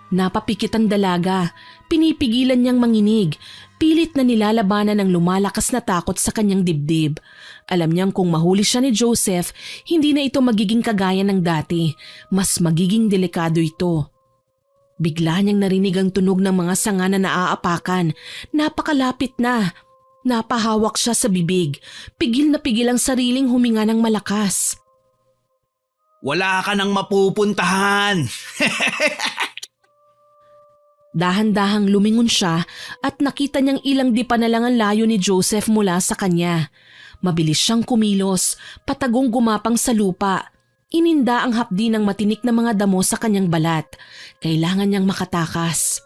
Napapikit ang dalaga. Pinipigilan niyang manginig. Pilit na nilalabanan ng lumalakas na takot sa kanyang dibdib. Alam niyang kung mahuli siya ni Joseph, hindi na ito magiging kagaya ng dati. Mas magiging delikado ito. Bigla niyang narinig ang tunog ng mga sanga na naaapakan. Napakalapit na. Napahawak siya sa bibig. Pigil na pigil ang sariling huminga ng malakas. Wala ka nang mapupuntahan. Dahan-dahang lumingon siya at nakita niyang ilang di pa na lang ang layo ni Joseph mula sa kanya. Mabilis siyang kumilos, patagong gumapang sa lupa. Ininda ang hapdi ng matinik na mga damo sa kanyang balat. Kailangan niyang makatakas.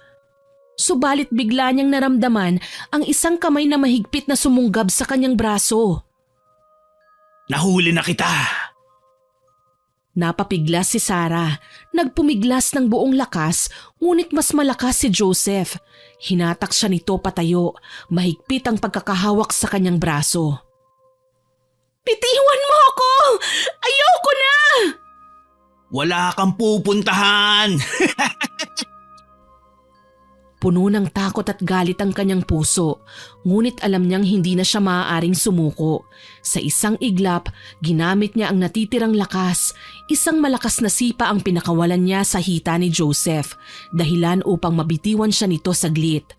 Subalit bigla niyang naramdaman ang isang kamay na mahigpit na sumunggab sa kanyang braso. Nahuli na kita. Napapiglas si Sarah. Nagpumiglas ng buong lakas, ngunit mas malakas si Joseph. Hinatak siya nito patayo. Mahigpit ang pagkakahawak sa kanyang braso. Bitiwan mo ako! Ayoko na! Wala kang pupuntahan. Puno ng takot at galit ang kanyang puso, ngunit alam niyang hindi na siya maaaring sumuko. Sa isang iglap, ginamit niya ang natitirang lakas. Isang malakas na sipa ang pinakawalan niya sa hita ni Joseph, dahilan upang mabitiwan siya nito saglit.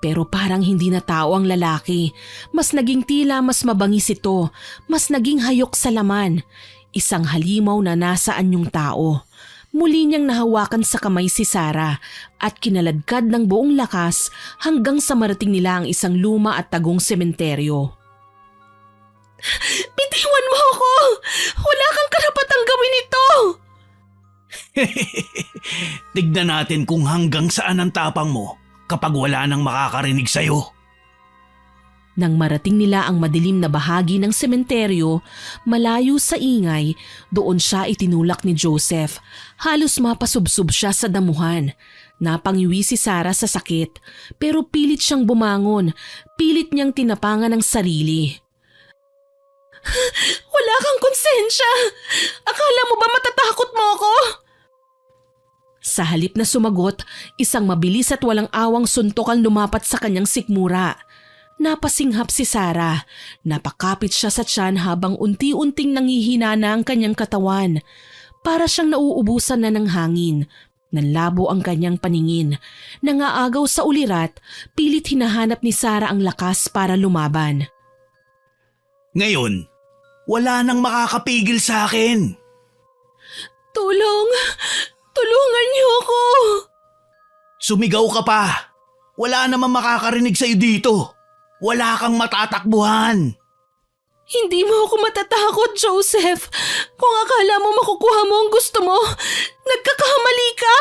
Pero parang hindi na tao ang lalaki. Mas naging tila mas mabangis ito, mas naging hayok sa laman. Isang halimaw na nasa anyong tao. Muli niyang nahawakan sa kamay si Sarah at kinaladkad ng buong lakas hanggang sa marating nila ang isang luma at tagong sementeryo. Bitiwan mo ako! Wala kang karapatang gawin ito! Tignan natin kung hanggang saan ang tapang mo kapag wala nang makakarinig sa'yo. Nang marating nila ang madilim na bahagi ng sementeryo, malayo sa ingay, doon siya itinulak ni Joseph. Halos mapasubsob siya sa damuhan. Napangiwi si Sarah sa sakit, pero pilit siyang bumangon. Pilit niyang tinapangan ang sarili. Wala kang konsensya! Akala mo ba matatakot mo ako? Sa halip na sumagot, isang mabilis at walang awang suntok ang lumapat sa kanyang sikmura. Napasinghap si Sarah. Napakapit siya sa tiyan habang unti-unting nanghihina na ang kanyang katawan. Para siyang nauubusan na ng hangin. Nanlabo ang kanyang paningin. Nangaagaw sa ulirat, pilit hinahanap ni Sarah ang lakas para lumaban. Ngayon, wala nang makakapigil sa akin. Tulong! Tulungan niyo ako! Sumigaw ka pa. Wala namang makakarinig sa'yo dito. Wala kang matatakbuhan. Hindi mo ako matatakot, Joseph. Kung akala mo makukuha mo ang gusto mo, nagkakamali ka.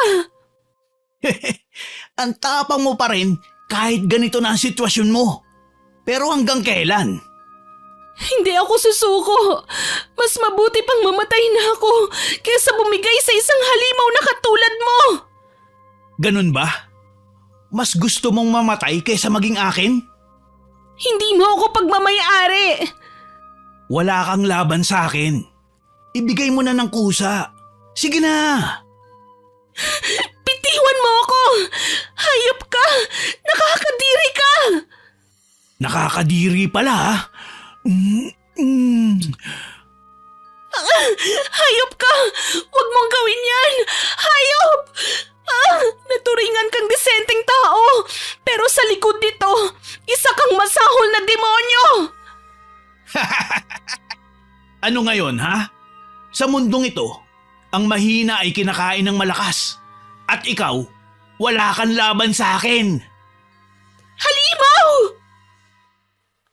Ang tapang mo pa rin kahit ganito na ang sitwasyon mo. Pero hanggang kailan? Hindi ako susuko. Mas mabuti pang mamatay na ako kaysa bumigay sa isang halimaw na katulad mo. Ganun ba? Mas gusto mong mamatay kaysa maging akin? Hindi mo ako pagmamayari. Wala kang laban sa akin. Ibigay mo na ng kusa. Sige na. Bitiwan mo ako. Hayop ka. Nakakadiri ka. Nakakadiri pala ha? Hayop ka. Huwag mong gawin yan. Hayop. Naturingan kang disenteng tao. Pero sa likod nito, isa kang masahol na demonyo. Ano ngayon ha? Sa mundong ito, ang mahina ay kinakain ng malakas. At ikaw, wala kang laban sa akin. Halimaw!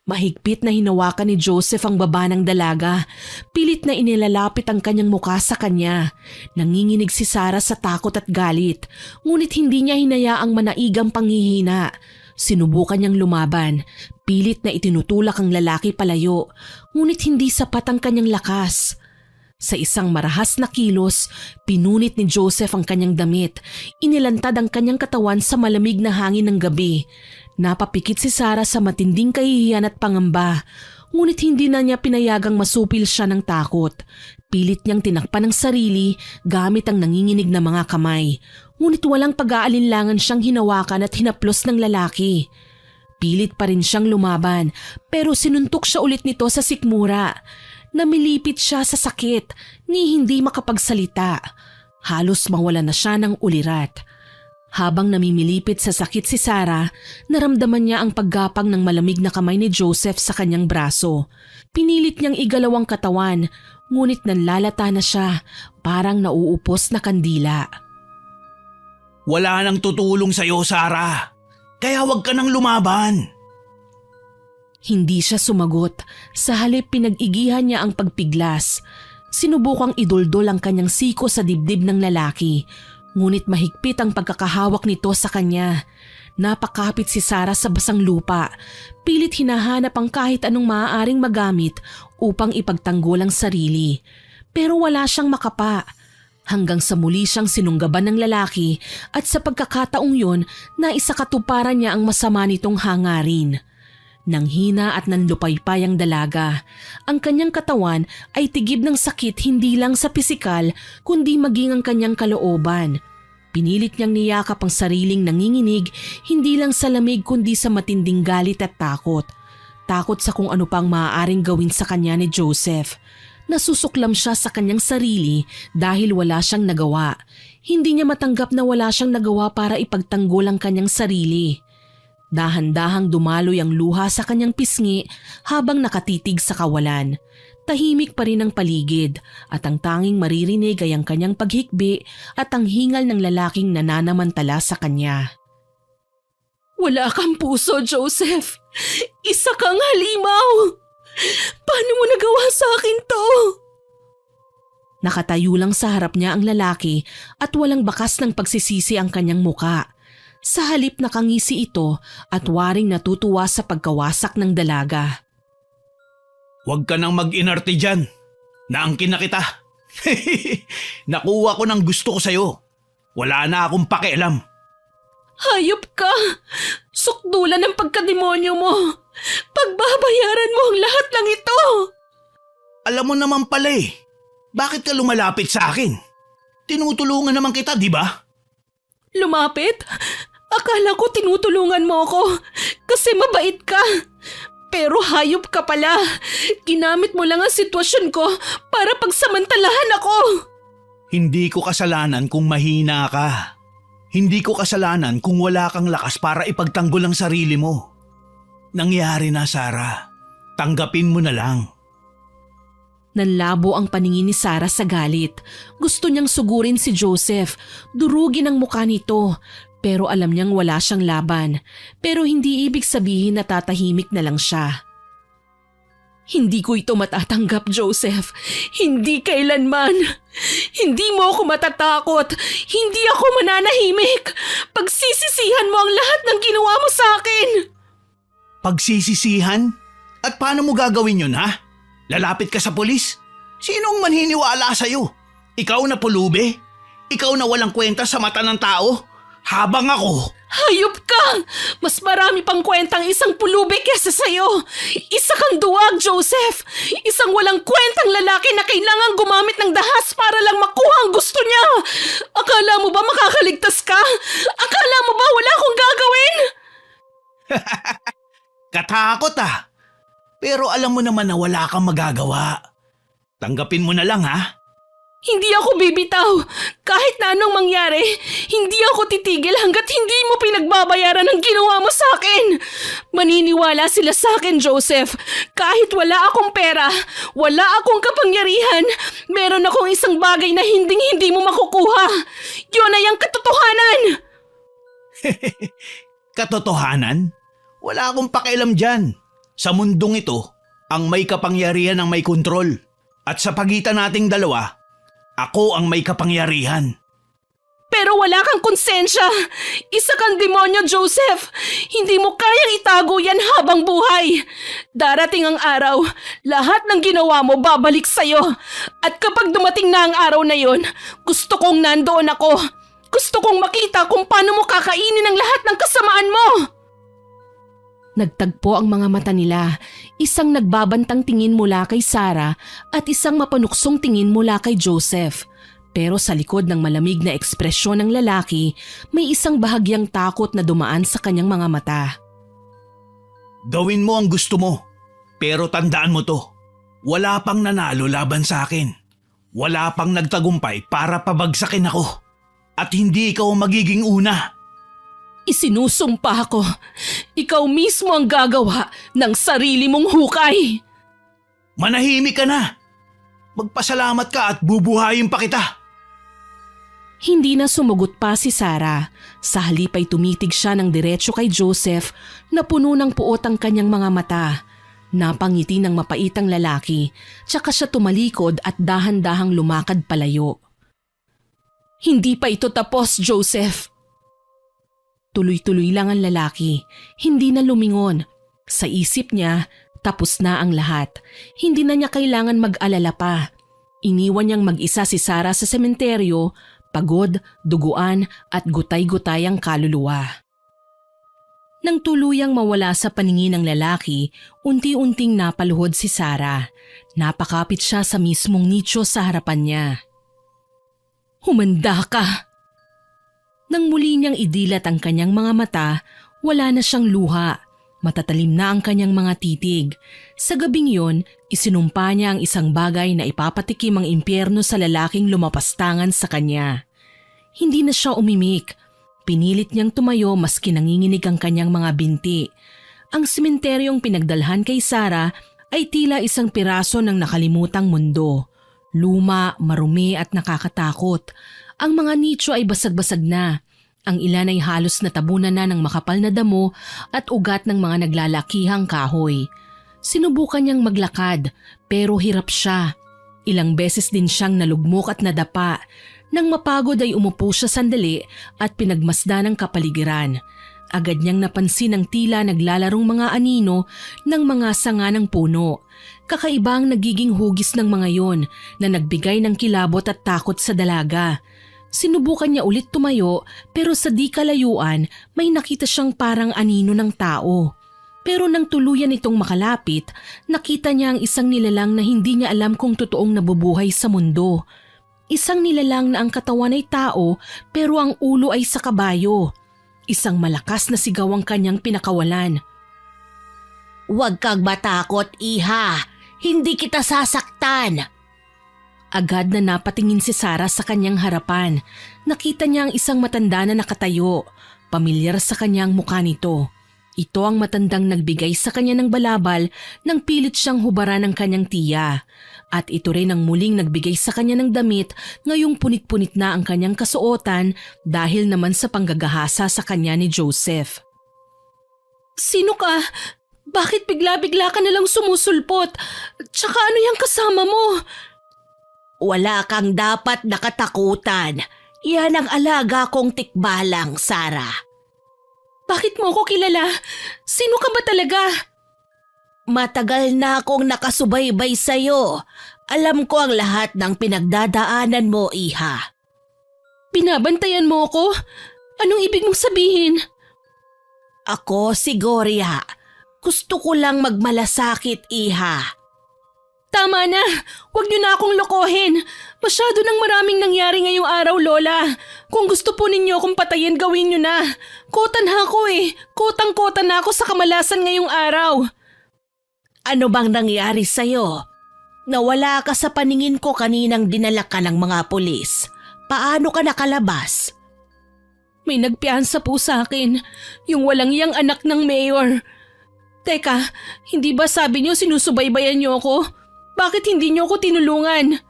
Mahigpit na hinawakan ni Joseph ang baba ng dalaga. Pilit na inilalapit ang kanyang muka sa kanya. Nanginginig si Sarah sa takot at galit, ngunit hindi niya hinayaang manaigang panghihina. Sinubukan niyang lumaban. Pilit na itinutulak ang lalaki palayo, ngunit hindi sapat ang kanyang lakas. Sa isang marahas na kilos, pinunit ni Joseph ang kanyang damit. Inilantad ang kanyang katawan sa malamig na hangin ng gabi. Napapikit si Sarah sa matinding kahihiyan at pangamba, ngunit hindi na niya pinayagang masupil siya ng takot. Pilit niyang tinakpan ang sarili gamit ang nanginginig na mga kamay, ngunit walang pag-aalinlangan siyang hinawakan at hinaplos ng lalaki. Pilit pa rin siyang lumaban, pero sinuntok siya ulit nito sa sikmura. Namilipit siya sa sakit, ni hindi makapagsalita. Halos mawala na siya ng ulirat. Habang namimilipit sa sakit si Sarah, naramdaman niya ang paggapang ng malamig na kamay ni Joseph sa kanyang braso. Pinilit niyang igalaw ang katawan, ngunit nanlalata na siya, parang nauupos na kandila. Wala nang tutulong sa'yo, Sarah. Kaya huwag ka nang lumaban. Hindi siya sumagot. Sa halip pinag-igihan niya ang pagpiglas. Sinubukang iduldol ang kanyang siko sa dibdib ng lalaki. Ngunit mahigpit ang pagkakahawak nito sa kanya. Napakapit si Sarah sa basang lupa. Pilit hinahanap ang kahit anong maaaring magamit upang ipagtanggol ang sarili. Pero wala siyang makapa. Hanggang sa muli siyang sinunggaban ng lalaki at sa pagkakataong yun, naisakatuparan niya ang masama nitong hangarin. Nang hina at nanlupaypay ang dalaga, ang kanyang katawan ay tigib ng sakit hindi lang sa pisikal kundi maging ang kanyang kalooban. Pinilit niyang niyakap ang sariling nanginginig hindi lang sa lamig kundi sa matinding galit at takot. Takot sa kung ano pang maaaring gawin sa kanya ni Joseph. Nasusuklam siya sa kanyang sarili dahil wala siyang nagawa. Hindi niya matanggap na wala siyang nagawa para ipagtanggol ang kanyang sarili. Dahan-dahang dumaloy ang luha sa kanyang pisngi habang nakatitig sa kawalan. Tahimik pa rin ang paligid at ang tanging maririnig ay ang kanyang paghikbi at ang hingal ng lalaking nananamantala sa kanya. Wala kang puso, Joseph. Isa kang halimaw. Paano mo nagawa sa akin to? Nakatayo lang sa harap niya ang lalaki at walang bakas ng pagsisisi ang kanyang muka. Sa halip nakangisi ito at waring natutuwa sa pagkawasak ng dalaga. Huwag ka nang mag-inarte dyan. Naangkin na kita. Nakuha ko ng gusto ko sa'yo. Wala na akong pakialam. Hayop ka! Sukdulan ng pagkademonyo mo! Pagbabayaran mo ang lahat ng ito! Alam mo naman pala eh. Bakit ka lumalapit sa akin? Tinutulungan naman kita, di ba? Lumapit? Akala ko tinutulungan mo ako kasi mabait ka. Pero hayop ka pala. Ginamit mo lang ang sitwasyon ko para pagsamantalahan ako. Hindi ko kasalanan kung mahina ka. Hindi ko kasalanan kung wala kang lakas para ipagtanggol ang sarili mo. Nangyari na, Sarah. Tanggapin mo na lang. Nanlabo ang paningin ni Sarah sa galit. Gusto niyang sugurin si Joseph, durugin ang mukha nito. Pero alam niyang wala siyang laban. Pero hindi ibig sabihin na tatahimik na lang siya. Hindi ko ito matatanggap, Joseph. Hindi kailanman. Hindi mo ako matatakot. Hindi ako mananahimik. Pagsisisihan mo ang lahat ng ginawa mo sa akin. Pagsisisihan? At paano mo gagawin yun, ha? Lalapit ka sa polis? Sinong manhiniwala sa'yo? Ikaw na pulubi? Ikaw na walang kwenta sa mata ng tao? Habang ako… Hayop ka! Mas marami pang kwentang isang pulubi kesa sa'yo. Isa kang duwag, Joseph. Isang walang kwentang lalaki na kailangan gumamit ng dahas para lang makuha ang gusto niya. Akala mo ba makakaligtas ka? Akala mo ba wala akong gagawin? Katakot ah. Pero alam mo naman na wala kang magagawa. Tanggapin mo na lang ha. Hindi ako bibitaw. Kahit na anong mangyari, hindi ako titigil hanggat hindi mo pinagbabayaran ang ginawa mo sa akin. Maniniwala sila sa akin, Joseph. Kahit wala akong pera, wala akong kapangyarihan, meron akong isang bagay na hindi mo makukuha. Yun ay ang katotohanan. Katotohanan? Wala akong pakialam dyan. Sa mundong ito, ang may kapangyarihan ang may kontrol. At sa pagitan nating dalawa, ako ang may kapangyarihan. Pero wala kang konsensya. Isa kang demonyo, Joseph. Hindi mo kayang itago yan habang buhay. Darating ang araw, lahat ng ginawa mo babalik sa'yo. At kapag dumating na ang araw na yon, gusto kong nandoon ako. Gusto kong makita kung paano mo kakainin ang lahat ng kasamaan mo. Nagtagpo ang mga mata nila, isang nagbabantang tingin mula kay Sarah at isang mapanuksong tingin mula kay Joseph. Pero sa likod ng malamig na ekspresyon ng lalaki, may isang bahagyang takot na dumaan sa kanyang mga mata. Gawin mo ang gusto mo, pero tandaan mo to. Wala pang nanalo laban sa akin. Wala pang nagtagumpay para pabagsakin ako. At hindi ikaw magiging una. Isinusumpa ko, ikaw mismo ang gagawa ng sarili mong hukay. Manahimik ka na. Magpasalamat ka at bubuhayin pa kita. Hindi na sumugot pa si Sarah. Sa halip ay tumitig siya ng diretso kay Joseph na puno ng puot ang kanyang mga mata. Napangiti ng mapaitang lalaki, tsaka siya tumalikod at dahan-dahang lumakad palayo. Hindi pa ito tapos, Joseph. Tuloy-tuloy lang ang lalaki, hindi na lumingon. Sa isip niya, tapos na ang lahat. Hindi na niya kailangan mag-alala pa. Iniwan niyang mag-isa si Sarah sa sementeryo, pagod, duguan at gutay-gutay ang kaluluwa. Nang tuluyang mawala sa paningin ng lalaki, unti-unting napaluhod si Sarah. Napakapit siya sa mismong nicho sa harapan niya. Humanda ka! Nang muli niyang idilat ang kanyang mga mata, wala na siyang luha. Matatalim na ang kanyang mga titig. Sa gabing yon, isinumpa niya ang isang bagay na ipapatikim ang impyerno sa lalaking lumapastangan sa kanya. Hindi na siya umimik. Pinilit niyang tumayo maski nanginginig ang kanyang mga binti. Ang sementeryong pinagdalhan kay Sarah ay tila isang piraso ng nakalimutang mundo. Luma, marumi at nakakatakot. Ang mga nicho ay basag-basag na. Ang ilan ay halos natabunan na ng makapal na damo at ugat ng mga naglalakihang kahoy. Sinubukan niyang maglakad pero hirap siya. Ilang beses din siyang nalugmok at nadapa. Nang mapagod ay umupo siya sandali at pinagmasdan ang kapaligiran. Agad niyang napansin ang tila naglalarong mga anino ng mga sanga ng puno. Kakaiba ang nagiging hugis ng mga yon na nagbigay ng kilabot at takot sa dalaga. Sinubukan niya ulit tumayo pero sa di kalayuan may nakita siyang parang anino ng tao. Pero nang tuluyan itong makalapit, nakita niya ang isang nilalang na hindi niya alam kung totoong nabubuhay sa mundo. Isang nilalang na ang katawan ay tao pero ang ulo ay sa kabayo. Isang malakas na sigaw ang kanyang pinakawalan. "Huwag kang matakot, iha! Hindi kita sasaktan!" Agad na napatingin si Sarah sa kanyang harapan. Nakita niya ang isang matanda na nakatayo. Pamilyar sa kanyang mukha nito. Ito ang matandang nagbigay sa kanya ng balabal nang pilit siyang hubaran ng kanyang tiya. At ito rin ang muling nagbigay sa kanya ng damit ngayong punit-punit na ang kanyang kasuotan dahil naman sa panggagahasa sa kanya ni Joseph. "Sino ka? Bakit bigla-bigla ka nalang sumusulpot? Tsaka ano yung kasama mo?" "Wala kang dapat nakatakutan. Yan ang alaga kong tikbalang, Sarah." "Bakit mo ko kilala? Sino ka ba talaga?" "Matagal na akong nakasubaybay sa'yo. Alam ko ang lahat ng pinagdadaanan mo, iha." "Binabantayan mo ko? Anong ibig mong sabihin?" "Ako si Gloria. Gusto ko lang magmalasakit, iha." "Tama na! Huwag niyo na akong lokohin! Masyado nang maraming nangyari ngayong araw, Lola. Kung gusto po ninyo akong patayin, gawin niyo na. Kotan ako eh. Kotang-kota na ako sa kamalasan ngayong araw." "Ano bang nangyari sa'yo? Nawala ka sa paningin ko kaninang dinala ka ng mga pulis. Paano ka nakalabas?" "May nagpiyansa po sa akin. Yung walang iyang anak ng mayor. Teka, hindi ba sabi niyo sinusubaybayan niyo ako? Bakit hindi niyo ako tinulungan?"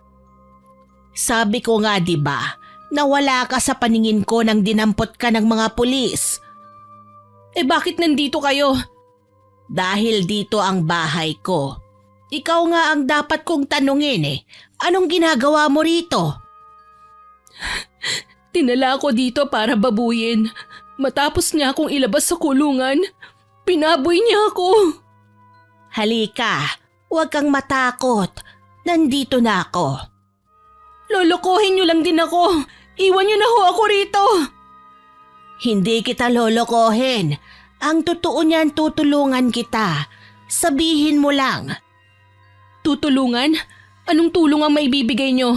"Sabi ko nga, di ba, nawala ka sa paningin ko nang dinampot ka ng mga pulis." "Eh bakit nandito kayo?" "Dahil dito ang bahay ko. Ikaw nga ang dapat kong tanungin eh. Anong ginagawa mo rito?" "Tinala ako dito para babuyin. Matapos niya akong ilabas sa kulungan, pinaboy niya ako." "Halika. Huwag kang matakot. Nandito na ako." "Lolokohin niyo lang din ako. Iwan niyo na ho ako rito." "Hindi kita lolokohin. Ang totoo niyan, tutulungan kita. Sabihin mo lang." "Tutulungan? Anong tulong ang maibibigay niyo?"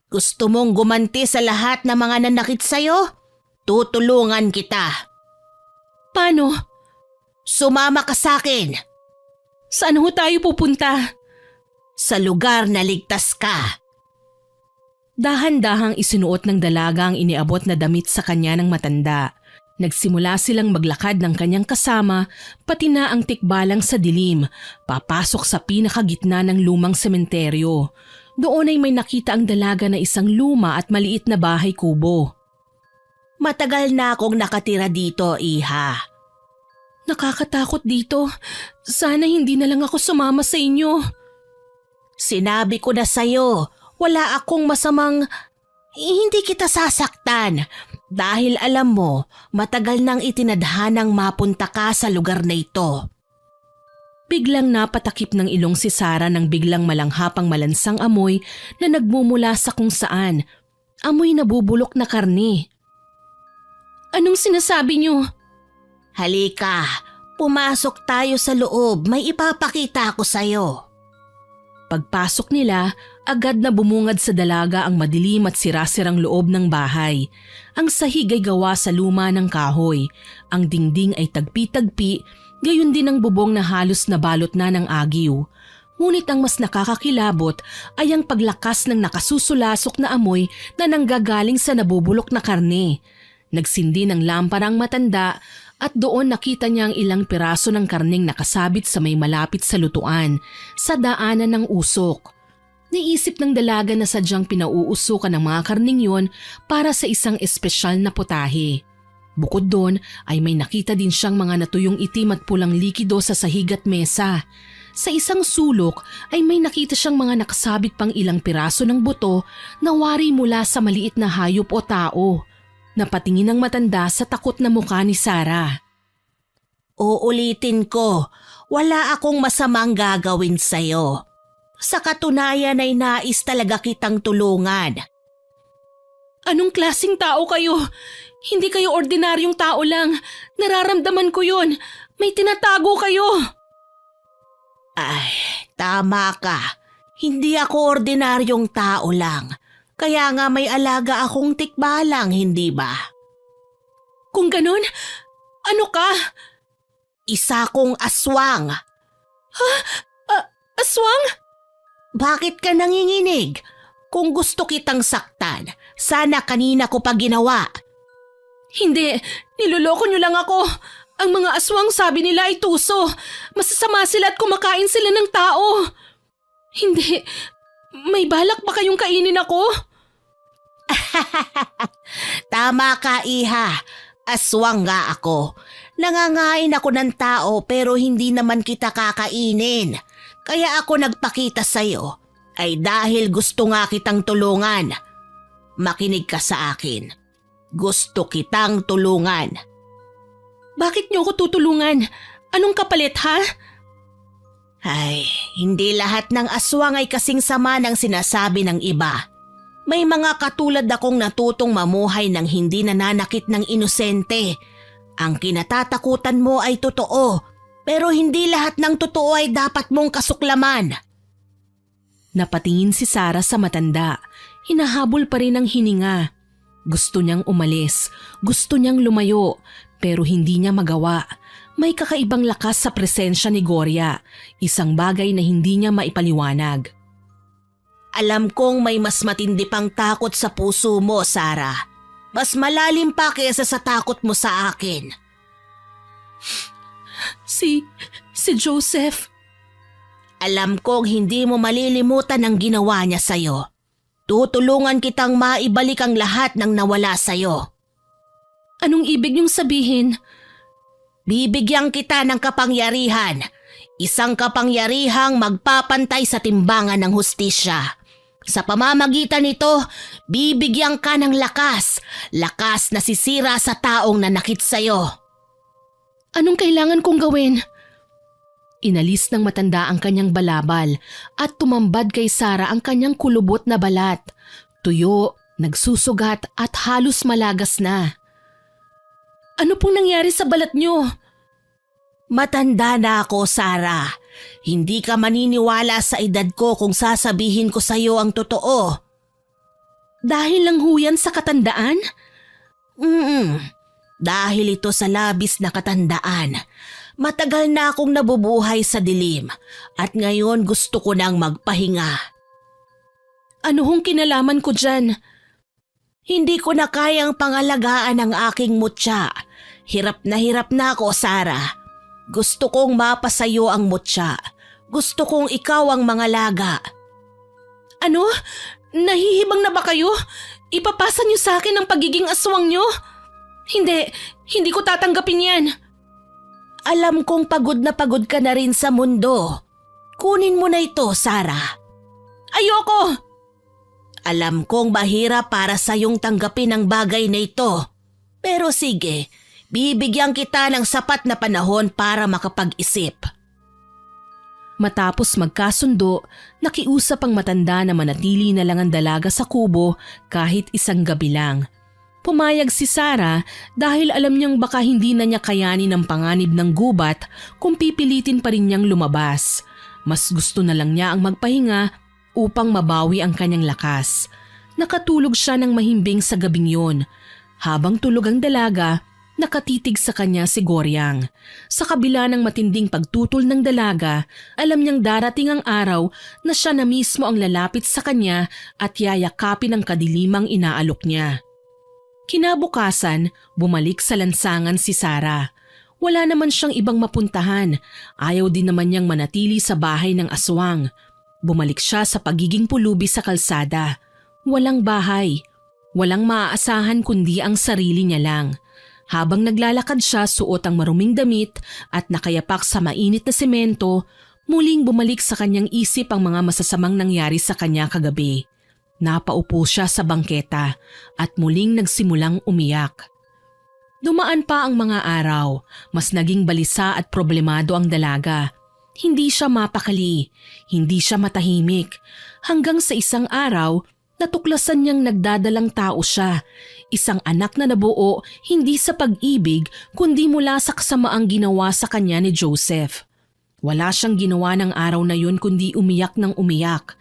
"Gusto mong gumanti sa lahat ng mga nanakit sa'yo? Tutulungan kita." "Paano?" "Sumama ka sa akin." "Saan ho tayo pupunta?" "Sa lugar na ligtas ka." Dahan-dahang isinuot ng dalaga ang iniabot na damit sa kanya ng matanda. Nagsimula silang maglakad ng kanyang kasama, pati na ang tikbalang sa dilim, papasok sa pinakagitna ng lumang sementeryo. Doon ay may nakita ang dalaga na isang luma at maliit na bahay kubo. "Matagal na akong nakatira dito, iha." "Nakakatakot dito. Sana hindi na lang ako sumama sa inyo." "Sinabi ko na sa'yo, wala akong masamang... Hindi kita sasaktan. Dahil alam mo, matagal nang itinadhanang mapunta ka sa lugar na ito." Biglang napatakip ng ilong si Sarah nang biglang malanghapang malansang amoy na nagmumula sa kung saan. Amoy nabubulok na karne. "Anong sinasabi niyo?" "Halika, pumasok tayo sa loob. May ipapakita ako sa'yo." Pagpasok nila Agad na bumungad sa dalaga ang madilim at sirasirang loob ng bahay. Ang sahig ay gawa sa luma ng kahoy. Ang dingding ay tagpi-tagpi, gayon din ang bubong na halos nabalot na ng agiw. Ngunit ang mas nakakakilabot ay ang paglakas ng nakasusulasok na amoy na nanggagaling sa nabubulok na karne. Nagsindi ng lampara ang matanda at doon nakita niya ang ilang piraso ng karneng nakasabit sa may malapit sa lutuan, sa daanan ng usok. Naisip ng dalaga na sadyang pinauusukan ng mga karning yon para sa isang espesyal na putahe. Bukod doon ay may nakita din siyang mga natuyong itim at pulang likido sa sahig at mesa. Sa isang sulok ay may nakita siyang mga nakasabit pang ilang piraso ng buto na wari mula sa maliit na hayop o tao. Napatingin ang matanda sa takot na mukha ni Sarah. Uulitin ko, wala akong masamang gagawin sa'yo. Sa katunayan ay nais talaga kitang tulungan. Anong klasing tao kayo? Hindi kayo ordinaryong tao lang. Nararamdaman ko yun. May tinatago kayo. Ay, tama ka. Hindi ako ordinaryong tao lang. Kaya nga may alaga akong tikbalang, hindi ba? Kung ganun, ano ka? Isa kong aswang. Aswang? Bakit ka nanginginig? Kung gusto kitang saktan, sana kanina ko pa ginawa. Hindi, niloloko niyo lang ako. Ang mga aswang sabi nila ay tuso. Masasama sila at kumakain sila ng tao. Hindi, may balak ba kayong kainin ako? Tama ka, iha. Aswang nga ako. Nangangain ako ng tao pero hindi naman kita kakainin. Kaya ako nagpakita sa'yo ay dahil gusto nga kitang tulungan. Makinig ka sa akin. Gusto kitang tulungan. Bakit niyo ako tutulungan? Anong kapalit, ha? Ay, hindi lahat ng aswang ay kasing sama ng sinasabi ng iba. May mga katulad akong natutong mamuhay ng hindi nananakit ng inosente. Ang kinatatakutan mo ay totoo. Pero hindi lahat ng totoo ay dapat mong kasuklaman. Napatingin si Sarah sa matanda. Hinahabol pa rin ang hininga. Gusto niyang umalis. Gusto niyang lumayo. Pero hindi niya magawa. May kakaibang lakas sa presensya ni Gloria. Isang bagay na hindi niya maipaliwanag. Alam kong may mas matindi pang takot sa puso mo, Sarah. Mas malalim pa kaysa sa takot mo sa akin. Si Joseph. Alam kong hindi mo malilimutan ang ginawa niya sa'yo. Tutulungan kitang maibalik ang lahat ng nawala sa'yo. Anong ibig niyong sabihin? Bibigyan kita ng kapangyarihan. Isang kapangyarihang magpapantay sa timbangan ng hustisya. Sa pamamagitan nito, bibigyan ka ng lakas. Lakas na sisira sa taong nanakit sa'yo. Anong kailangan kong gawin? Inalis ng matanda ang kanyang balabal at tumambad kay Sarah ang kanyang kulubot na balat. Tuyo, nagsusugat at halos malagas na. Ano pong nangyari sa balat niyo? Matanda na ako, Sarah. Hindi ka maniniwala sa edad ko kung sasabihin ko sa'yo ang totoo. Dahil lang huyan sa katandaan? Dahil ito sa labis na katandaan. Matagal na akong nabubuhay sa dilim at ngayon gusto ko nang magpahinga. Ano hong kinalaman ko dyan? Hindi ko na kayang pangalagaan ang aking mutya. Hirap na ako, Sarah. Gusto kong mapasayo ang mutya. Gusto kong ikaw ang mangalaga. Ano? Nahihibang na ba kayo? Ipapasa niyo sa akin ang pagiging aswang niyo? Hindi ko tatanggapin yan. Alam kong pagod na pagod ka na rin sa mundo. Kunin mo na ito, Sarah. Ayoko! Alam kong mahirap para sa iyong tanggapin ang bagay na ito. Pero sige, bibigyan kita ng sapat na panahon para makapag-isip. Matapos magkasundo, nakiusap ang matanda na manatili na lang ang dalaga sa kubo kahit isang gabi lang. Pumayag si Sarah dahil alam niyang baka hindi na niya kayanin ang panganib ng gubat kung pipilitin pa rin niyang lumabas. Mas gusto na lang niya ang magpahinga upang mabawi ang kanyang lakas. Nakatulog siya ng mahimbing sa gabing yun. Habang tulog ang dalaga, nakatitig sa kanya si Goryang. Sa kabila ng matinding pagtutol ng dalaga, alam niyang darating ang araw na siya na mismo ang lalapit sa kanya at yayakapin ang kadilimang inaalok niya. Kinabukasan, bumalik sa lansangan si Sarah. Wala naman siyang ibang mapuntahan. Ayaw din naman niyang manatili sa bahay ng aswang. Bumalik siya sa pagiging pulubi sa kalsada. Walang bahay. Walang maaasahan kundi ang sarili niya lang. Habang naglalakad siya suot ang maruming damit at nakayapak sa mainit na semento, muling bumalik sa kanyang isip ang mga masasamang nangyari sa kanya kagabi. Napaupo siya sa bangketa at muling nagsimulang umiyak. Dumaan pa ang mga araw, mas naging balisa at problemado ang dalaga. Hindi siya mapakali, hindi siya matahimik, hanggang sa isang araw, natuklasan niyang nagdadalang tao siya. Isang anak na nabuo hindi sa pag-ibig kundi mula sa kasamaang ginawa sa kanya ni Joseph. Wala siyang ginawa ng araw na yun kundi umiyak ng umiyak.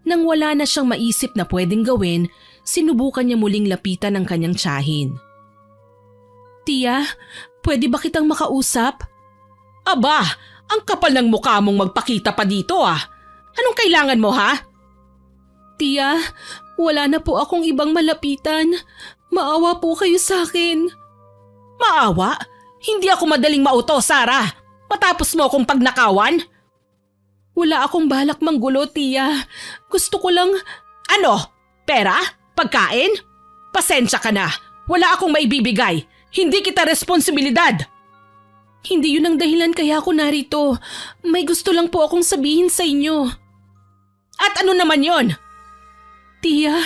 Nang wala na siyang maisip na pwedeng gawin, sinubukan niya muling lapitan ang kanyang tiyahin. Tia, pwede ba kitang makausap? Aba, ang kapal ng mukha mong magpakita pa dito ah. Anong kailangan mo ha? Tia, wala na po akong ibang malapitan. Maawa po kayo sa akin. Maawa? Hindi ako madaling mauto, Sarah. Matapos mo akong pagnakawan? Wala akong balak manggulo, Tia. Gusto ko lang… Ano? Pera? Pagkain? Pasensya ka na. Wala akong maibibigay. Hindi kita responsibilidad. Hindi yun ang dahilan kaya ako narito. May gusto lang po akong sabihin sa inyo. At ano naman yon? Tia,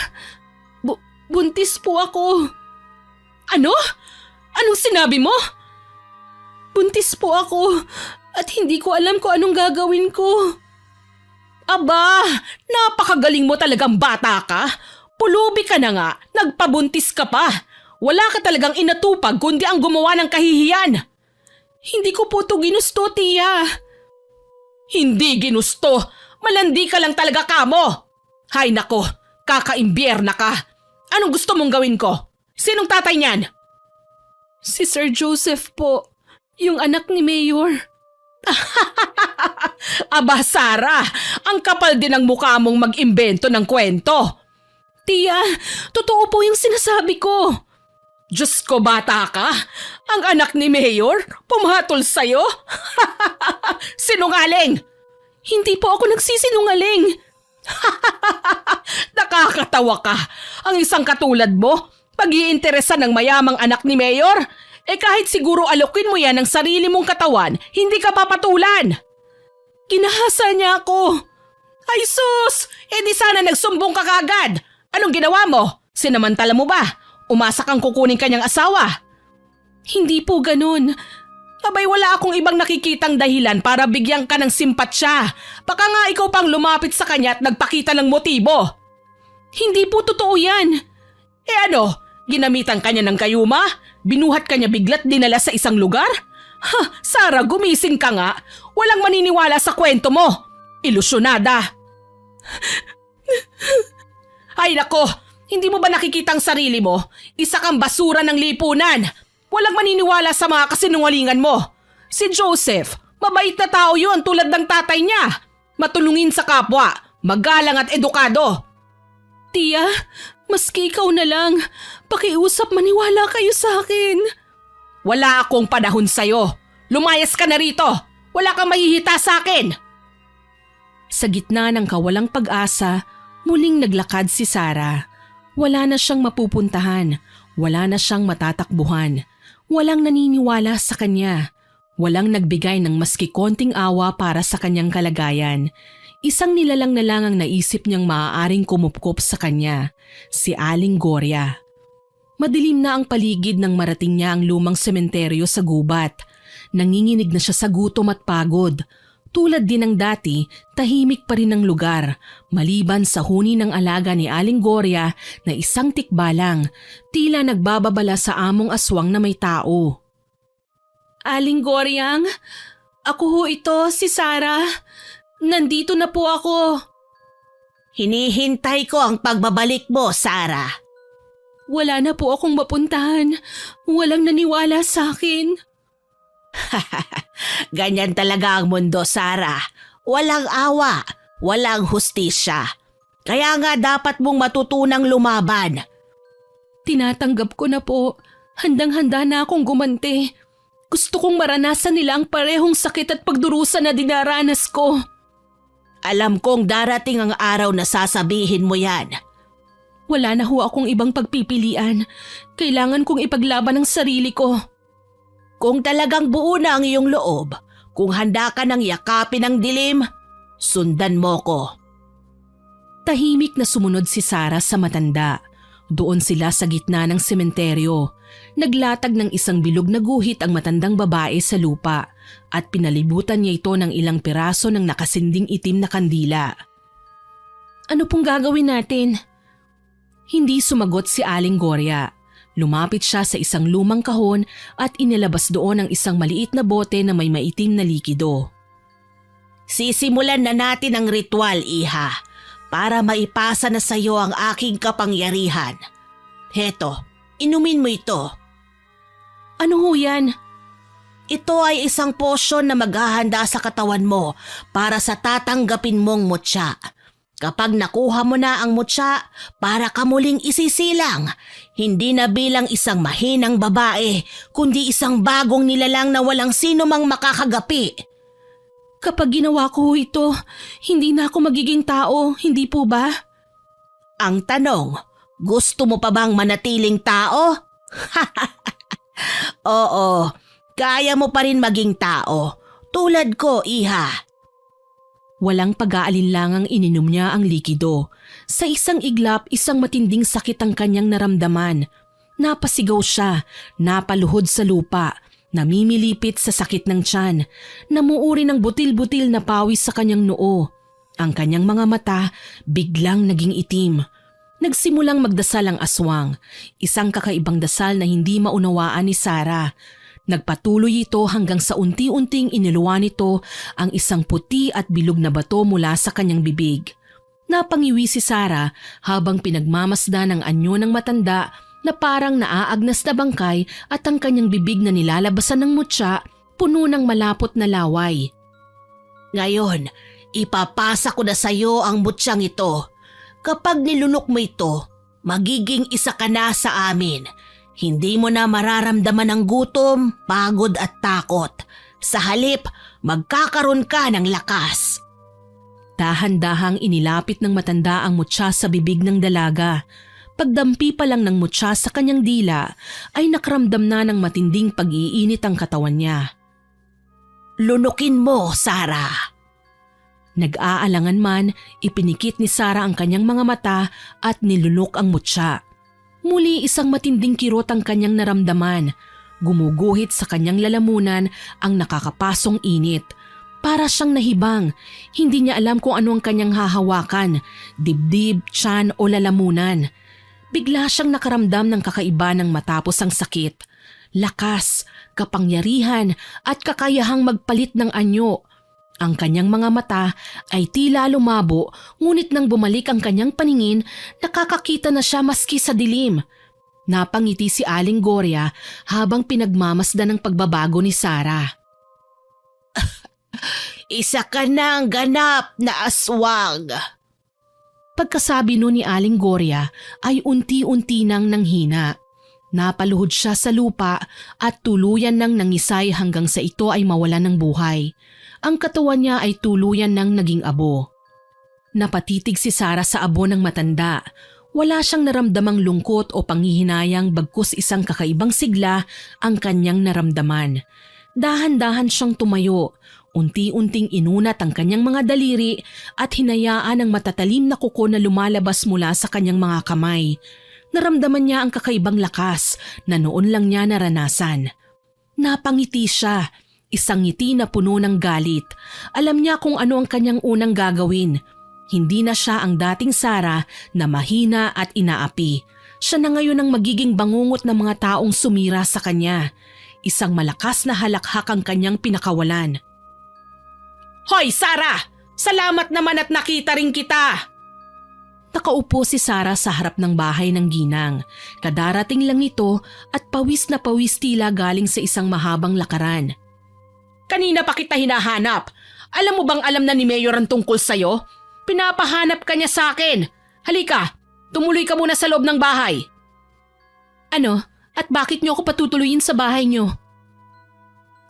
buntis po ako. Ano? Anong sinabi mo? Buntis po ako at hindi ko alam kung anong gagawin ko. Aba, napakagaling mo talagang bata ka. Pulubi ka na nga, nagpabuntis ka pa. Wala ka talagang inatupag kundi ang gumawa ng kahihiyan. Hindi ko po ito ginusto, Tia. Hindi ginusto. Malandi ka lang talaga kamo. Hay nako, kakaimbierna ka. Anong gusto mong gawin ko? Sinong tatay niyan? Si Sir Joseph po, yung anak ni Mayor. Aba Sarah, ang kapal din ng mukha mong mag-imbento ng kwento. Tia, totoo po yung sinasabi ko. Diyos ko, bata ka? Ang anak ni Mayor? Pumatol sa'yo? Sinungaling! Hindi po ako nagsisinungaling. Nakakatawa ka. Ang isang katulad mo, pag-iinteresan ng mayamang anak ni Mayor, kahit siguro alokin mo yan ng sarili mong katawan, hindi ka papatulan. Ginahasa niya ako. Ay sus! Di sana nagsumbong ka kagad. Anong ginawa mo? Sinamantala mo ba? Umasa kang kukunin kanyang asawa? Hindi po ganun. Abay wala akong ibang nakikitang dahilan para bigyan ka ng simpatsya. Baka nga ikaw pang lumapit sa kanya at nagpakita ng motibo. Hindi po totoo yan. Ano? Ginamitan kanya ng kayuma? Binuhat kanya bigla't dinala sa isang lugar? Sarah, gumising ka nga. Walang maniniwala sa kwento mo. Ilusyonada. Ay nako, hindi mo ba nakikita ang sarili mo? Isa kang basura ng lipunan. Walang maniniwala sa mga kasinungalingan mo. Si Joseph, mabait na tao yun tulad ng tatay niya. Matulungin sa kapwa, magalang at edukado. Tia, maski ikaw na lang. Pakiusap, maniwala kayo sa akin. Wala akong panahon sa'yo. Lumayas ka na rito. Wala kang mahihita sa akin. Sa gitna ng kawalang pag-asa, muling naglakad si Sarah. Wala na siyang mapupuntahan. Wala na siyang matatakbuhan. Walang naniniwala sa kanya. Walang nagbigay ng maski konting awa para sa kanyang kalagayan. Isang nilalang na lang ang naisip niyang maaaring kumupkop sa kanya, si Aling Gorya. Madilim na ang paligid nang marating niya ang lumang sementeryo sa gubat. Nanginginig na siya sa gutom at pagod. Tulad din ng dati, tahimik pa rin ang lugar, maliban sa huni ng alaga ni Aling Gorya na isang tikbalang, tila nagbababala sa among aswang na may tao. Aling Goryang, ako ho ito, si Sarah. Nandito na po ako. Hinihintay ko ang pagbabalik mo, Sarah. Wala na po akong mapuntahan. Walang naniwala sa akin. Ganyan talaga ang mundo, Sarah. Walang awa, walang hustisya. Kaya nga dapat mong matutunang lumaban. Tinatanggap ko na po. Handang-handa na akong gumanti. Gusto kong maranasan nila ang parehong sakit at pagdurusa na dinaranas ko. Alam kong darating ang araw na sasabihin mo yan. Wala na ho akong ibang pagpipilian. Kailangan kong ipaglaban ang sarili ko. Kung talagang buo na ang iyong loob, kung handa ka ng yakapin ang dilim, sundan mo ko. Tahimik na sumunod si Sarah sa matanda. Doon sila sa gitna ng sementeryo. Naglatag ng isang bilog na guhit ang matandang babae sa lupa at pinalibutan niya ito ng ilang piraso ng nakasinding itim na kandila. Ano pong gagawin natin? Hindi sumagot si Aling Gloria. Lumapit siya sa isang lumang kahon at inilabas doon ang isang maliit na bote na may maitim na likido. Sisimulan na natin ang ritual, Iha, para maipasa na sa iyo ang aking kapangyarihan. Heto, inumin mo ito. Ano ho yan? Ito ay isang potion na maghahanda sa katawan mo para sa tatanggapin mong mutya. Kapag nakuha mo na ang mutya, para ka muling isisilang. Hindi na bilang isang mahinang babae, kundi isang bagong nilalang na walang sino mang makakagapi. Kapag ginawa ko ho ito, hindi na ako magiging tao, hindi po ba? Ang tanong, gusto mo pa bang manatiling tao? Oo, kaya mo pa rin maging tao. Tulad ko, Iha. Walang pag-aalinlangang ininom niya ang likido. Sa isang iglap, isang matinding sakit ang kanyang naramdaman. Napasigaw siya, napaluhod sa lupa, namimilipit sa sakit ng tiyan, namuuri ng butil-butil na pawis sa kanyang noo. Ang kanyang mga mata biglang naging itim. Nagsimulang magdasal ang aswang, isang kakaibang dasal na hindi maunawaan ni Sarah. Nagpatuloy ito hanggang sa unti-unting iniluwa nito ang isang puti at bilog na bato mula sa kanyang bibig. Napangiwi si Sarah habang pinagmamasdan ng anyo ng matanda na parang naaagnas na bangkay at ang kanyang bibig na nilalabasan ng mutya puno ng malapot na laway. Ngayon, ipapasa ko na sa iyo ang mutyang ito. Kapag nilunok mo ito, magiging isa ka na sa amin. Hindi mo na mararamdaman ang gutom, pagod at takot. Sa halip, magkakaroon ka ng lakas. Dahan-dahang inilapit ng matanda ang mutya sa bibig ng dalaga. Pagdampi pa lang ng mutya sa kanyang dila, ay nakaramdam na ng matinding pag-iinit ang katawan niya. Lunukin mo, Sarah. Nag-aalangan man, ipinikit ni Sarah ang kanyang mga mata at nilunok ang mutya. Muli isang matinding kirot ang kanyang naramdaman. Gumuguhit sa kanyang lalamunan ang nakakapasong init. Para siyang nahibang. Hindi niya alam kung ano ang kanyang hahawakan, dibdib, tiyan o lalamunan. Bigla siyang nakaramdam ng kakaiba ng matapos ang sakit. Lakas, kapangyarihan at kakayahang magpalit ng anyo. Ang kanyang mga mata ay tila lumabo, ngunit nang bumalik ang kanyang paningin, nakakakita na siya maski sa dilim. Napangiti si Aling Gloria habang pinagmamasdan ng pagbabago ni Sarah. Isa ka na ang ganap na aswang. Pagkasabi nun ni Aling Gloria ay unti-unti nang nanghina. Napaluhod siya sa lupa at tuluyan nang nangisay hanggang sa ito ay mawalan ng buhay. Ang katawan niya ay tuluyan nang naging abo. Napatitig si Sarah sa abo ng matanda. Wala siyang naramdamang lungkot o panghihinayang bagkus isang kakaibang sigla ang kanyang naramdaman. Dahan-dahan siyang tumayo. Unti-unting inunat ang kanyang mga daliri at hinayaan ang matatalim na kuko na lumalabas mula sa kanyang mga kamay. Naramdaman niya ang kakaibang lakas na noon lang niya naranasan. Napangiti siya. Isang ngiti na puno ng galit. Alam niya kung ano ang kanyang unang gagawin. Hindi na siya ang dating Sarah na mahina at inaapi. Siya na ngayon ang magiging bangungot ng mga taong sumira sa kanya. Isang malakas na halakhak ang kanyang pinakawalan. Hoy, Sarah! Salamat naman at nakita rin kita! Nakaupo si Sarah sa harap ng bahay ng ginang. Kadarating lang ito at pawis na pawis tila galing sa isang mahabang lakaran. Kanina pa kita hinahanap. Alam mo bang alam na ni Mayor ang tungkol sa'yo? Pinapahanap ka niya sa akin. Halika, tumuloy ka muna sa loob ng bahay. Ano? At bakit niyo ako patutuloyin sa bahay niyo?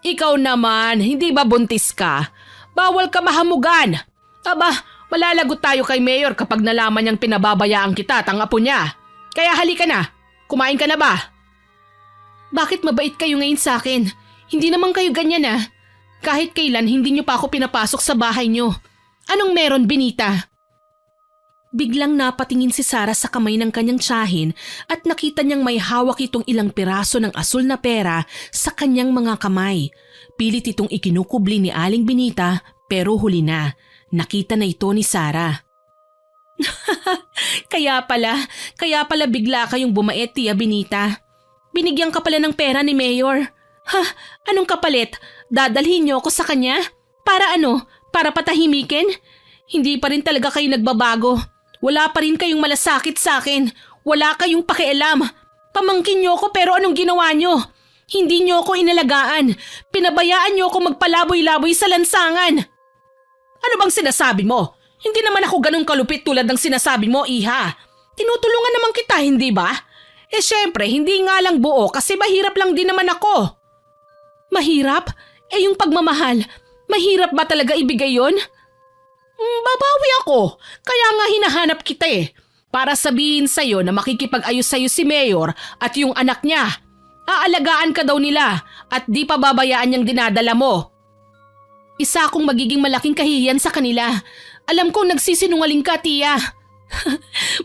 Ikaw naman, hindi ba buntis ka? Bawal ka mahamugan. Aba, malalagot tayo kay Mayor kapag nalaman niyang pinababayaan kita at ang apo niya. Kaya halika na, kumain ka na ba? Bakit mabait kayo ngayon sa akin? Hindi naman kayo ganyan ah. Kahit kailan hindi niyo pa ako pinapasok sa bahay niyo. Anong meron, Benita? Biglang napatingin si Sarah sa kamay ng kanyang tiyahin at nakita niyang may hawak itong ilang piraso ng asul na pera sa kanyang mga kamay. Pilit itong ikinukubli ni Aling Benita pero huli na. Nakita na ito ni Sarah. Kaya pala bigla kayong bumait, Tia Benita. Binigyan ka pala ng pera ni Mayor. Ha? Anong kapalit? Dadalhin niyo ako sa kanya? Para ano? Para patahimikin? Hindi pa rin talaga kayo nagbabago. Wala pa rin kayong malasakit sa akin. Wala kayong pakialam. Pamangkin niyo ako pero anong ginawa niyo? Hindi niyo ako inalagaan. Pinabayaan niyo ako magpalaboy-laboy sa lansangan. Ano bang sinasabi mo? Hindi naman ako ganun kalupit tulad ng sinasabi mo, Iha. Tinutulungan naman kita, hindi ba? Eh syempre, hindi nga lang buo kasi mahirap lang din naman ako. Mahirap? Eh yung pagmamahal, mahirap ba talaga ibigay yon? Babawi ako, kaya nga hinahanap kita eh. Para sabihin sa'yo na makikipag-ayos sa'yo si Mayor at yung anak niya. Aalagaan ka daw nila at di pa babayaan niyang dinadala mo. Isa akong magiging malaking kahihiyan sa kanila. Alam kong nagsisinungaling ka, Tia.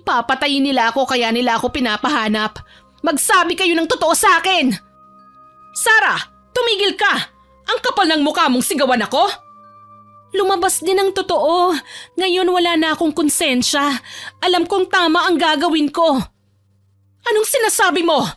Papatayin nila ako kaya nila ako pinapahanap. Magsabi kayo ng totoo sa akin. Sarah, tumigil ka. Ang kapal ng mukha mong sigawan ako. Lumabas din ang totoo. Ngayon wala na akong konsensya. Alam kong tama ang gagawin ko. Anong sinasabi mo?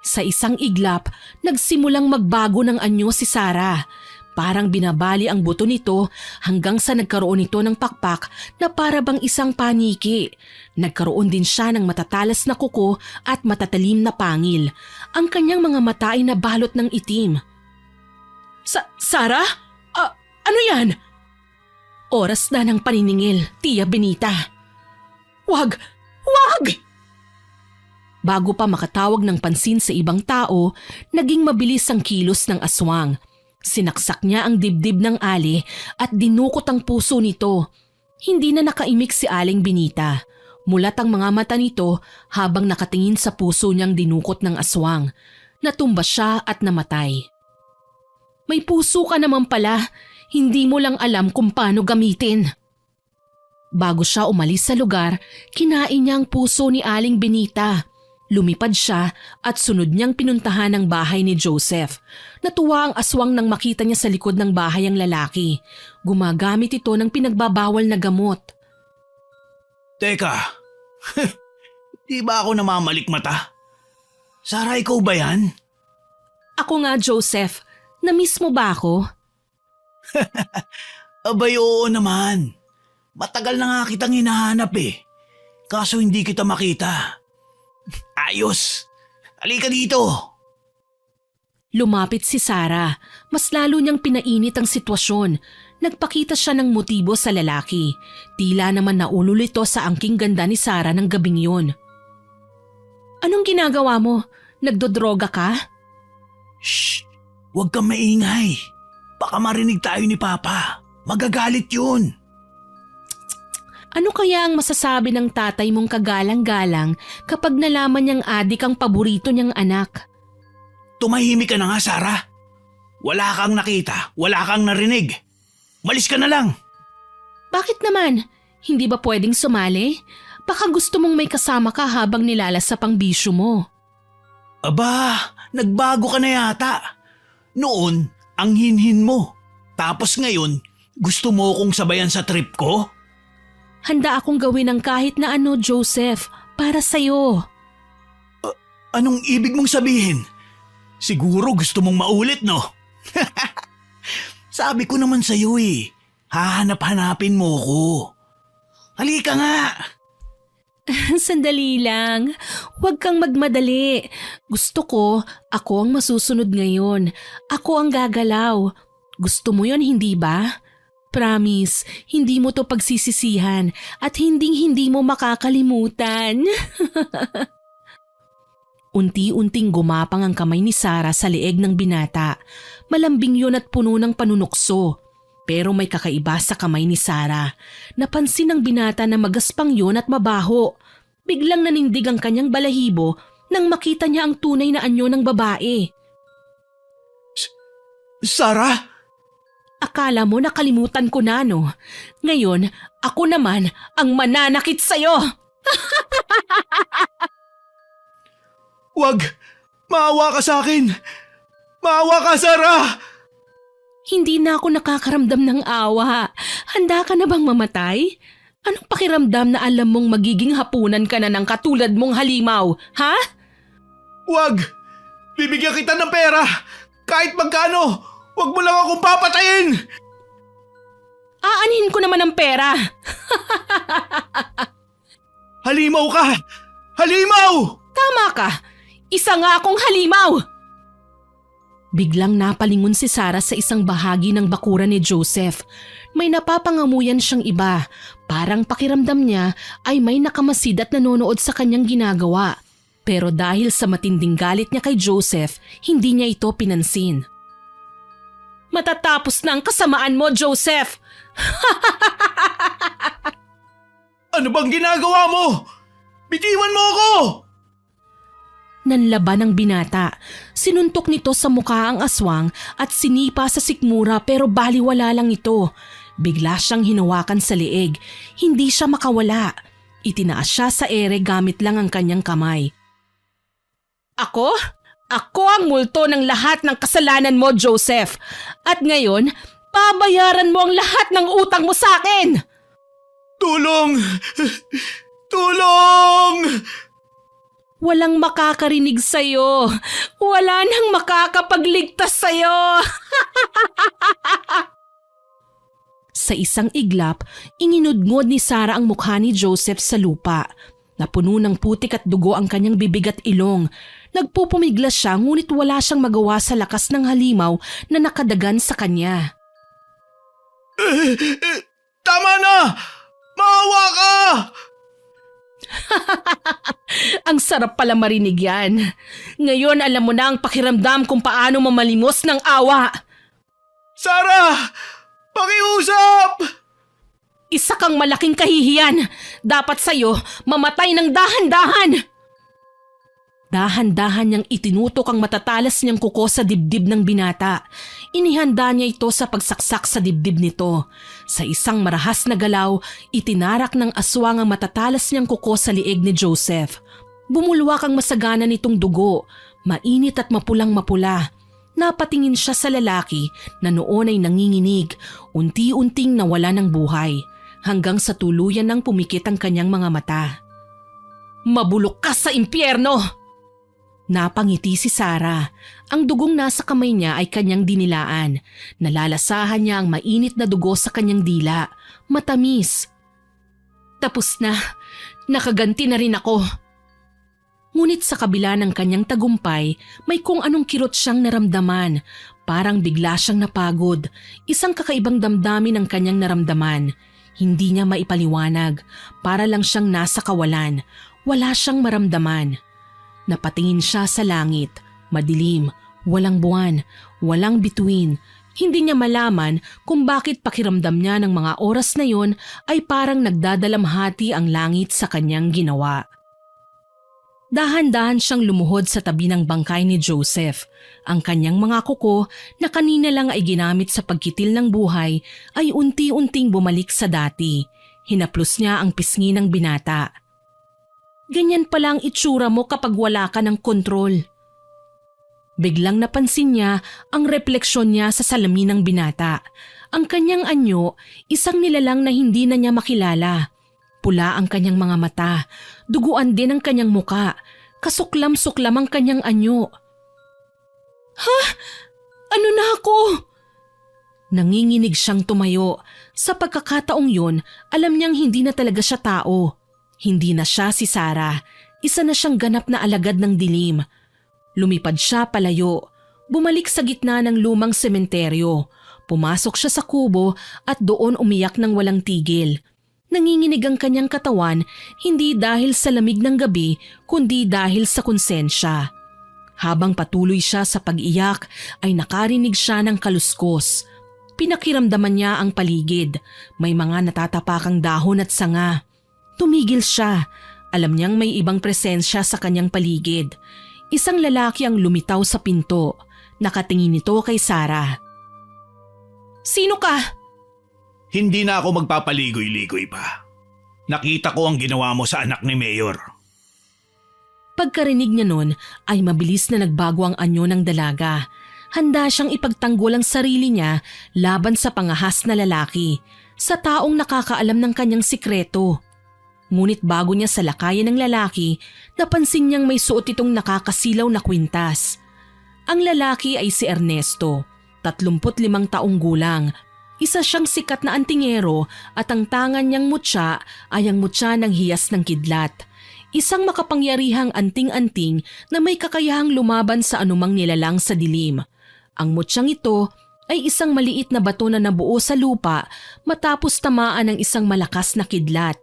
Sa isang iglap, nagsimulang magbago ng anyo si Sarah. Parang binabali ang buto nito hanggang sa nagkaroon ito ng pakpak na para bang isang paniki. Nagkaroon din siya ng matatalas na kuko at matatalim na pangil. Ang kanyang mga mata ay nabalot ng itim. Sarah? Ano yan? Oras na ng paniningil, Tia Benita. Wag! Bago pa makatawag ng pansin sa ibang tao, naging mabilis ang kilos ng aswang. Sinaksak niya ang dibdib ng Ali at dinukot ang puso nito. Hindi na nakaimik si Aling Benita. Mulat ang mga mata nito habang nakatingin sa puso niyang dinukot ng aswang. Natumba siya at namatay. May puso ka naman pala. Hindi mo lang alam kung paano gamitin. Bago siya umalis sa lugar, kinain niya ang puso ni Aling Benita. Lumipad siya at sunod niyang pinuntahan ang bahay ni Joseph. Natuwa ang aswang nang makita niya sa likod ng bahay ang lalaki. Gumagamit ito ng pinagbabawal na gamot. Teka, di ba ako namamalikmata? Sarah, ikaw ba yan? Ako nga, Joseph. Na-miss mo ba ako? Abay, oo naman. Matagal na nga kitang hinahanap eh. Kaso hindi kita makita. Ayos! Halika dito! Lumapit si Sarah. Mas lalo niyang pinainit ang sitwasyon. Nagpakita siya ng motibo sa lalaki. Tila naman naulol ito sa angking ganda ni Sarah ng gabing yun. Anong ginagawa mo? Nagdodroga ka? Shh! Huwag kang maingay. Baka marinig tayo ni Papa. Magagalit yun. Ano kaya ang masasabi ng tatay mong kagalang-galang kapag nalaman niyang adik ang paborito niyang anak? Tumahimik ka na nga, Sarah. Wala kang nakita, wala kang narinig. Malis ka na lang. Bakit naman? Hindi ba pwedeng sumali? Baka gusto mong may kasama ka habang nilalasap ang bisyo mo. Aba, nagbago ka na yata. Noon, ang hinhin mo. Tapos ngayon, gusto mo kong sabayan sa trip ko? Handa akong gawin ang kahit na ano, Joseph, para sa'yo. Anong ibig mong sabihin? Siguro gusto mong maulit, no? Sabi ko naman sa'yo eh, hahanap-hanapin mo ko. Halika nga, Sandali lang. Huwag kang magmadali. Gusto ko, ako ang masusunod ngayon. Ako ang gagalaw. Gusto mo yon, hindi ba? Promise, hindi mo to pagsisisihan at hindi mo makakalimutan. Unti-unting gumapang ang kamay ni Sarah sa leeg ng binata. Malambing yun at puno ng panunukso. Pero may kakaiba sa kamay ni Sarah. Napansin ng binata na magaspang yun at mabaho. Biglang nanindig ang kanyang balahibo nang makita niya ang tunay na anyo ng babae. Sarah? Akala mo nakalimutan ko na, no? Ngayon, ako naman ang mananakit sa'yo. Wag! Maawa ka sa akin! Maawa ka, Sarah! Hindi na ako nakakaramdam ng awa. Handa ka na bang mamatay? Anong pakiramdam na alam mong magiging hapunan ka na ng katulad mong halimaw, ha? Wag! Bibigyan kita ng pera! Kahit magkano! Wag mo lang akong papatayin! Aanhin ko naman ang pera. Halimaw ka! Halimaw! Tama ka. Isa nga akong halimaw. Biglang napalingon si Sarah sa isang bahagi ng bakuran ni Joseph. May napapangamuyan siyang iba. Parang pakiramdam niya ay may nakamasid at nanonood sa kanyang ginagawa. Pero dahil sa matinding galit niya kay Joseph, hindi niya ito pinansin. Matatapos na ang kasamaan mo, Joseph! Ano bang ginagawa mo? Bitiwan mo ako! Nanlaban ng binata. Sinuntok nito sa mukha ang aswang at sinipa sa sikmura pero baliwala lang ito. Bigla siyang hinawakan sa leeg. Hindi siya makawala. Itinaas siya sa ere gamit lang ang kanyang kamay. Ako? Ako ang multo ng lahat ng kasalanan mo, Joseph. At ngayon, babayaran mo ang lahat ng utang mo sa akin! Tulong! Tulong! Walang makakarinig sa'yo. Wala nang makakapagligtas sa'yo. Sa isang iglap, inginudngod ni Sarah ang mukha ni Joseph sa lupa. Napuno ng putik at dugo ang kanyang bibig at ilong. Nagpupumiglas siya ngunit wala siyang magawa sa lakas ng halimaw na nakadagan sa kanya. Tama na! Maawa ka! Ang sarap pala marinig yan. Ngayon alam mo na ang pakiramdam kung paano mamalimos ng awa. Sarah! Pakiusap! Isa kang malaking kahihiyan. Dapat sa'yo mamatay ng dahan-dahan. Dahan-dahan niyang itinutok ang matatalas niyang kuko sa dibdib ng binata. Inihanda niya ito sa pagsaksak sa dibdib nito. Sa isang marahas na galaw, itinarak ng aswang ang matatalas niyang kuko sa lieg ni Joseph. Bumulwak ang masagana nitong dugo, mainit at mapulang-mapula. Napatingin siya sa lalaki na noon ay nanginginig, unti-unting nawala ng buhay, hanggang sa tuluyan nang pumikit ang kanyang mga mata. Mabulok ka sa impyerno! Napangiti si Sarah. Ang dugong nasa kamay niya ay kanyang dinilaan. Nalalasahan niya ang mainit na dugo sa kanyang dila. Matamis. Tapos na. Nakaganti na rin ako. Ngunit sa kabila ng kanyang tagumpay, may kung anong kirot siyang naramdaman. Parang bigla siyang napagod. Isang kakaibang damdamin ang kanyang naramdaman. Hindi niya maipaliwanag. Para lang siyang nasa kawalan. Wala siyang maramdaman. Napatingin siya sa langit, madilim, walang buwan, walang bituin. Hindi niya malaman kung bakit pakiramdam niya ng mga oras na yon ay parang nagdadalamhati ang langit sa kanyang ginawa. Dahan-dahan siyang lumuhod sa tabi ng bangkay ni Joseph. Ang kanyang mga kuko na kanina lang ay ginamit sa pagkitil ng buhay ay unti-unting bumalik sa dati. Hinaplos niya ang pisngi ng binata. Ganyan pala ang itsura mo kapag wala ka ng kontrol. Biglang napansin niya ang refleksyon niya sa salamin ng binata. Ang kanyang anyo, isang nilalang na hindi na niya makilala. Pula ang kanyang mga mata, duguan din ang kanyang muka, kasuklam-suklam ang kanyang anyo. Ha? Ano na ako? Nanginginig siyang tumayo. Sa pagkakataong yun, alam niyang hindi na talaga siya tao. Hindi na siya si Sarah. Isa na siyang ganap na alagad ng dilim. Lumipad siya palayo. Bumalik sa gitna ng lumang sementeryo. Pumasok siya sa kubo at doon umiyak ng walang tigil. Nanginginig ang kanyang katawan hindi dahil sa lamig ng gabi kundi dahil sa konsensya. Habang patuloy siya sa pag-iyak ay nakarinig siya ng kaluskos. Pinakiramdaman niya ang paligid. May mga natatapakang dahon at sanga. Tumigil siya. Alam niyang may ibang presensya sa kanyang paligid. Isang lalaki ang lumitaw sa pinto. Nakatingin ito kay Sarah. "Sino ka?" Hindi na ako magpapaligoy-ligoy pa. Nakita ko ang ginawa mo sa anak ni Mayor. Pagkarinig niya nun ay mabilis na nagbago ang anyo ng dalaga. Handa siyang ipagtanggol ang sarili niya laban sa pangahas na lalaki, sa taong nakakaalam ng kanyang sikreto. Ngunit bago niya salakayan ng lalaki, napansin niyang may suot itong nakakasilaw na kwintas. Ang lalaki ay si Ernesto, 35 taong gulang. Isa siyang sikat na antingero at ang tangan niyang mutya ay ang mutya ng hiyas ng kidlat. Isang makapangyarihang anting-anting na may kakayahang lumaban sa anumang nilalang sa dilim. Ang mutyang ito ay isang maliit na bato na nabuo sa lupa matapos tamaan ng isang malakas na kidlat.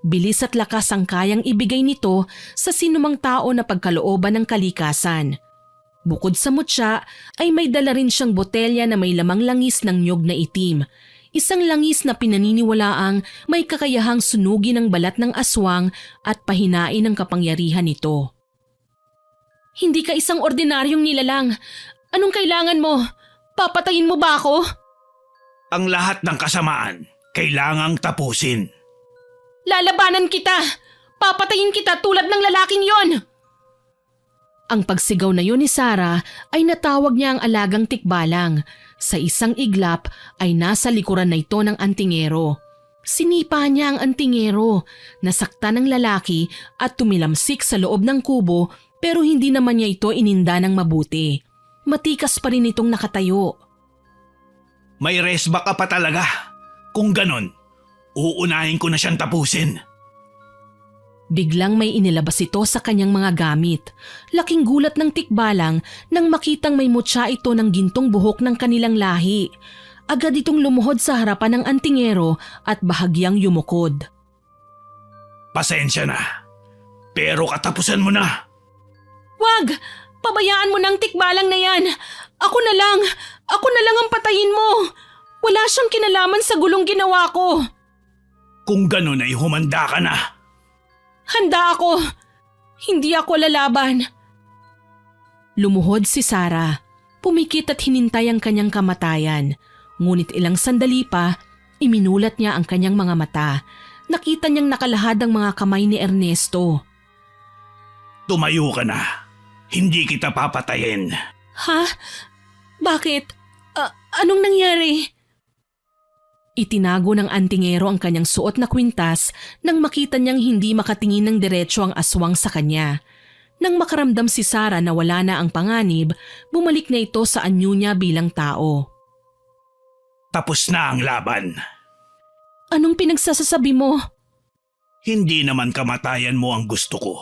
Bilis at lakas ang kayang ibigay nito sa sinumang tao na pagkalooban ng kalikasan. Bukod sa mutya ay may dala rin siyang botelya na may lamang langis ng niyog na itim. Isang langis na pinaniniwalaang may kakayahang sunugin ang balat ng aswang at pahinain ang kapangyarihan nito. "Hindi ka isang ordinaryong nilalang. Anong kailangan mo? Papatayin mo ba ako?" Ang lahat ng kasamaan kailangang tapusin. "Lalabanan kita! Papatayin kita tulad ng lalaking yon!" Ang pagsigaw na yun ni Sarah ay natawag niya ang alagang tikbalang. Sa isang iglap ay nasa likuran na ito ng antingero. Sinipa niya ang antingero, nasaktan ng lalaki at tumilamsik sa loob ng kubo pero hindi naman niya ito ininda ng mabuti. Matikas pa rin itong nakatayo. May resba ka pa talaga. Kung ganon, uunahin ko na siyang tapusin. Biglang may inilabas ito sa kanyang mga gamit. Laking gulat ng tikbalang nang makitang may mutya ito ng gintong buhok ng kanilang lahi. Agad itong lumuhod sa harapan ng antingero at bahagyang yumukod. Pasensya na, pero katapusan mo na. "Wag! Pabayaan mo ng tikbalang na yan! Ako na lang ang patayin mo! Wala siyang kinalaman sa gulong ginawa ko!" Kung ganon ay humanda ka na. "Handa ako! Hindi ako lalaban!" Lumuhod si Sarah. Pumikit at hinintay ang kanyang kamatayan. Ngunit ilang sandali pa, iminulat niya ang kanyang mga mata. Nakita niyang nakalahad ang mga kamay ni Ernesto. Tumayo ka na. Hindi kita papatayin. "Ha? Bakit? Anong nangyari?" Itinago ng antingero ang kanyang suot na kwintas nang makita niyang hindi makatingin ng diretso ang aswang sa kanya. Nang makaramdam si Sarah na wala na ang panganib, bumalik na ito sa anyo niya bilang tao. Tapos na ang laban. "Anong pinagsasasabi mo?" Hindi naman kamatayan mo ang gusto ko.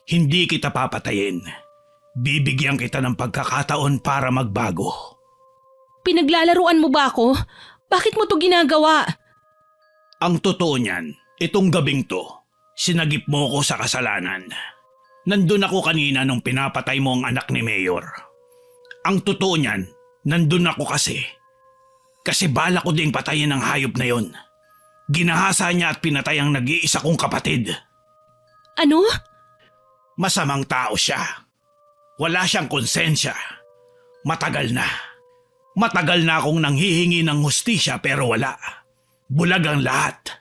Hindi kita papatayin. Bibigyan kita ng pagkakataon para magbago. "Pinaglalaruan mo ba ako? Bakit mo to ginagawa?" Ang totoo niyan, itong gabing to, sinagip mo ko sa kasalanan. Nandun ako kanina nung pinapatay mo ang anak ni Mayor. Ang totoo niyan, nandun ako kasi. Kasi bala ko ding patayin ang hayop na yon. Ginahasa niya at pinatay ang nag-iisa kong kapatid. "Ano?" Masamang tao siya. Wala siyang konsensya. Matagal na akong nanghihingi ng hustisya pero wala. Bulag ang lahat.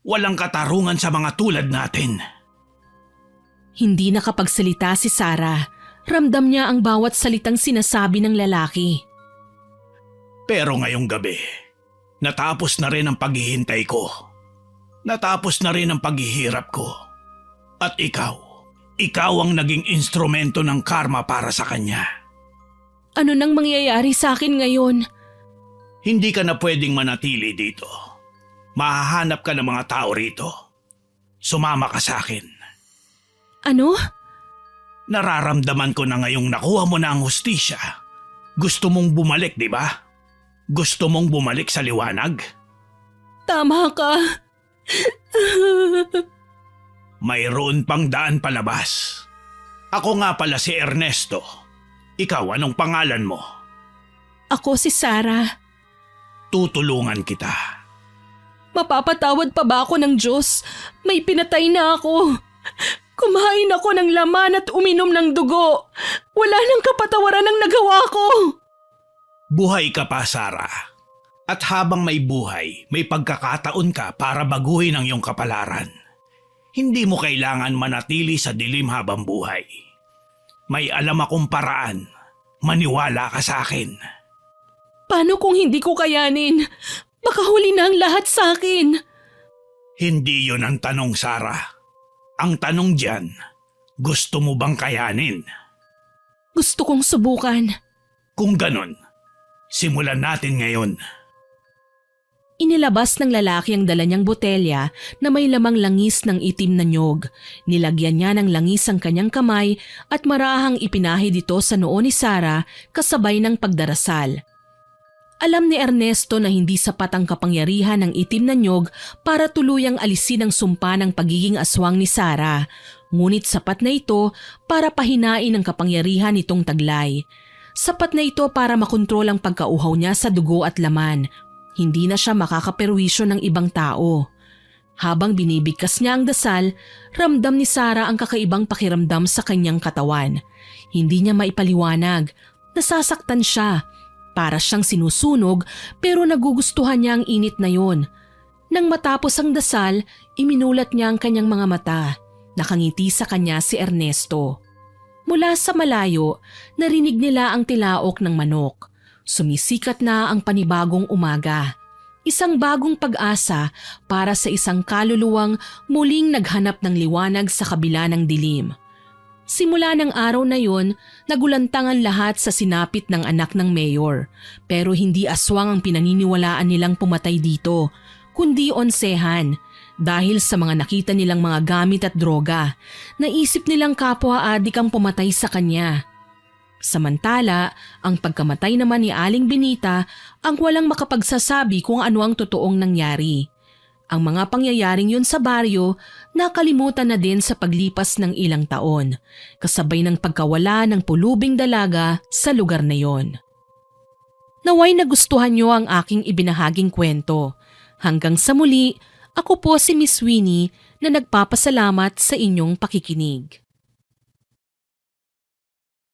Walang katarungan sa mga tulad natin. Hindi nakapagsalita si Sarah. Ramdam niya ang bawat salitang sinasabi ng lalaki. Pero ngayong gabi, natapos na rin ang paghihintay ko. Natapos na rin ang paghihirap ko. At ikaw ang naging instrumento ng karma para sa kanya. "Ano nang mangyayari sa akin ngayon?" Hindi ka na pwedeng manatili dito. Mahahanap ka ng mga tao rito. Sumama ka sa akin. Ano? Nararamdaman ko na ngayong nakuha mo na ang hustisya. Gusto mong bumalik, di ba? Gusto mong bumalik sa liwanag? Tama ka. Mayroon pang daan palabas. Ako nga pala si Ernesto. Ikaw, anong pangalan mo? Ako si Sarah. Tutulungan kita. Mapapatawad pa ba ako ng Diyos? May pinatay na ako. Kumain ako ng laman at uminom ng dugo. Wala nang kapatawaran ang nagawa ko. Buhay ka pa, Sarah. At habang may buhay, may pagkakataon ka para baguhin ang iyong kapalaran. Hindi mo kailangan manatili sa dilim habang buhay. May alam akong paraan. Maniwala ka sa akin. Paano kung hindi ko kayanin? Baka huli na ang lahat sa akin. Hindi yon ang tanong, Sarah. Ang tanong diyan, gusto mo bang kayanin? Gusto kong subukan. Kung ganon, simulan natin ngayon. Inilabas ng lalaki ang dala niyang botelya na may lamang langis ng itim na nyog. Nilagyan niya ng langis ang kanyang kamay at marahang ipinahid ito sa noo ni Sarah kasabay ng pagdarasal. Alam ni Ernesto na hindi sapat ang kapangyarihan ng itim na nyog para tuluyang alisin ang sumpa ng pagiging aswang ni Sarah, ngunit sapat na ito para pahinain ang kapangyarihan nitong taglay. Sapat na ito para makontrol ang pagkauhaw niya sa dugo at laman. Hindi na siya makakaperwisyo ng ibang tao. Habang binibigkas niya ang dasal, ramdam ni Sarah ang kakaibang pakiramdam sa kanyang katawan. Hindi niya maipaliwanag. Nasasaktan siya. Para siyang sinusunog pero nagugustuhan niya ang init na yon. Nang matapos ang dasal, iminulat niya ang kanyang mga mata. Nakangiti sa kanya si Ernesto. Mula sa malayo, narinig nila ang tilaok ng manok. Sumisikat na ang panibagong umaga. Isang bagong pag-asa para sa isang kaluluwang muling naghanap ng liwanag sa kabila ng dilim. Simula ng araw na yon, nagulantang ang lahat sa sinapit ng anak ng mayor. Pero hindi aswang ang pinaniniwalaan nilang pumatay dito, kundi onsehan. Dahil sa mga nakita nilang mga gamit at droga, naisip nilang kapwa-adik ang pumatay sa kanya. Samantala, ang pagkamatay naman ni Aling Benita ang walang makapagsasabi kung ano ang totoong nangyari. Ang mga pangyayaring yun sa baryo nakalimutan na din sa paglipas ng ilang taon, kasabay ng pagkawala ng pulubing dalaga sa lugar na yon. Naway nagustuhan niyo ang aking ibinahaging kwento. Hanggang sa muli, ako po si Miss Winnie na nagpapasalamat sa inyong pakikinig.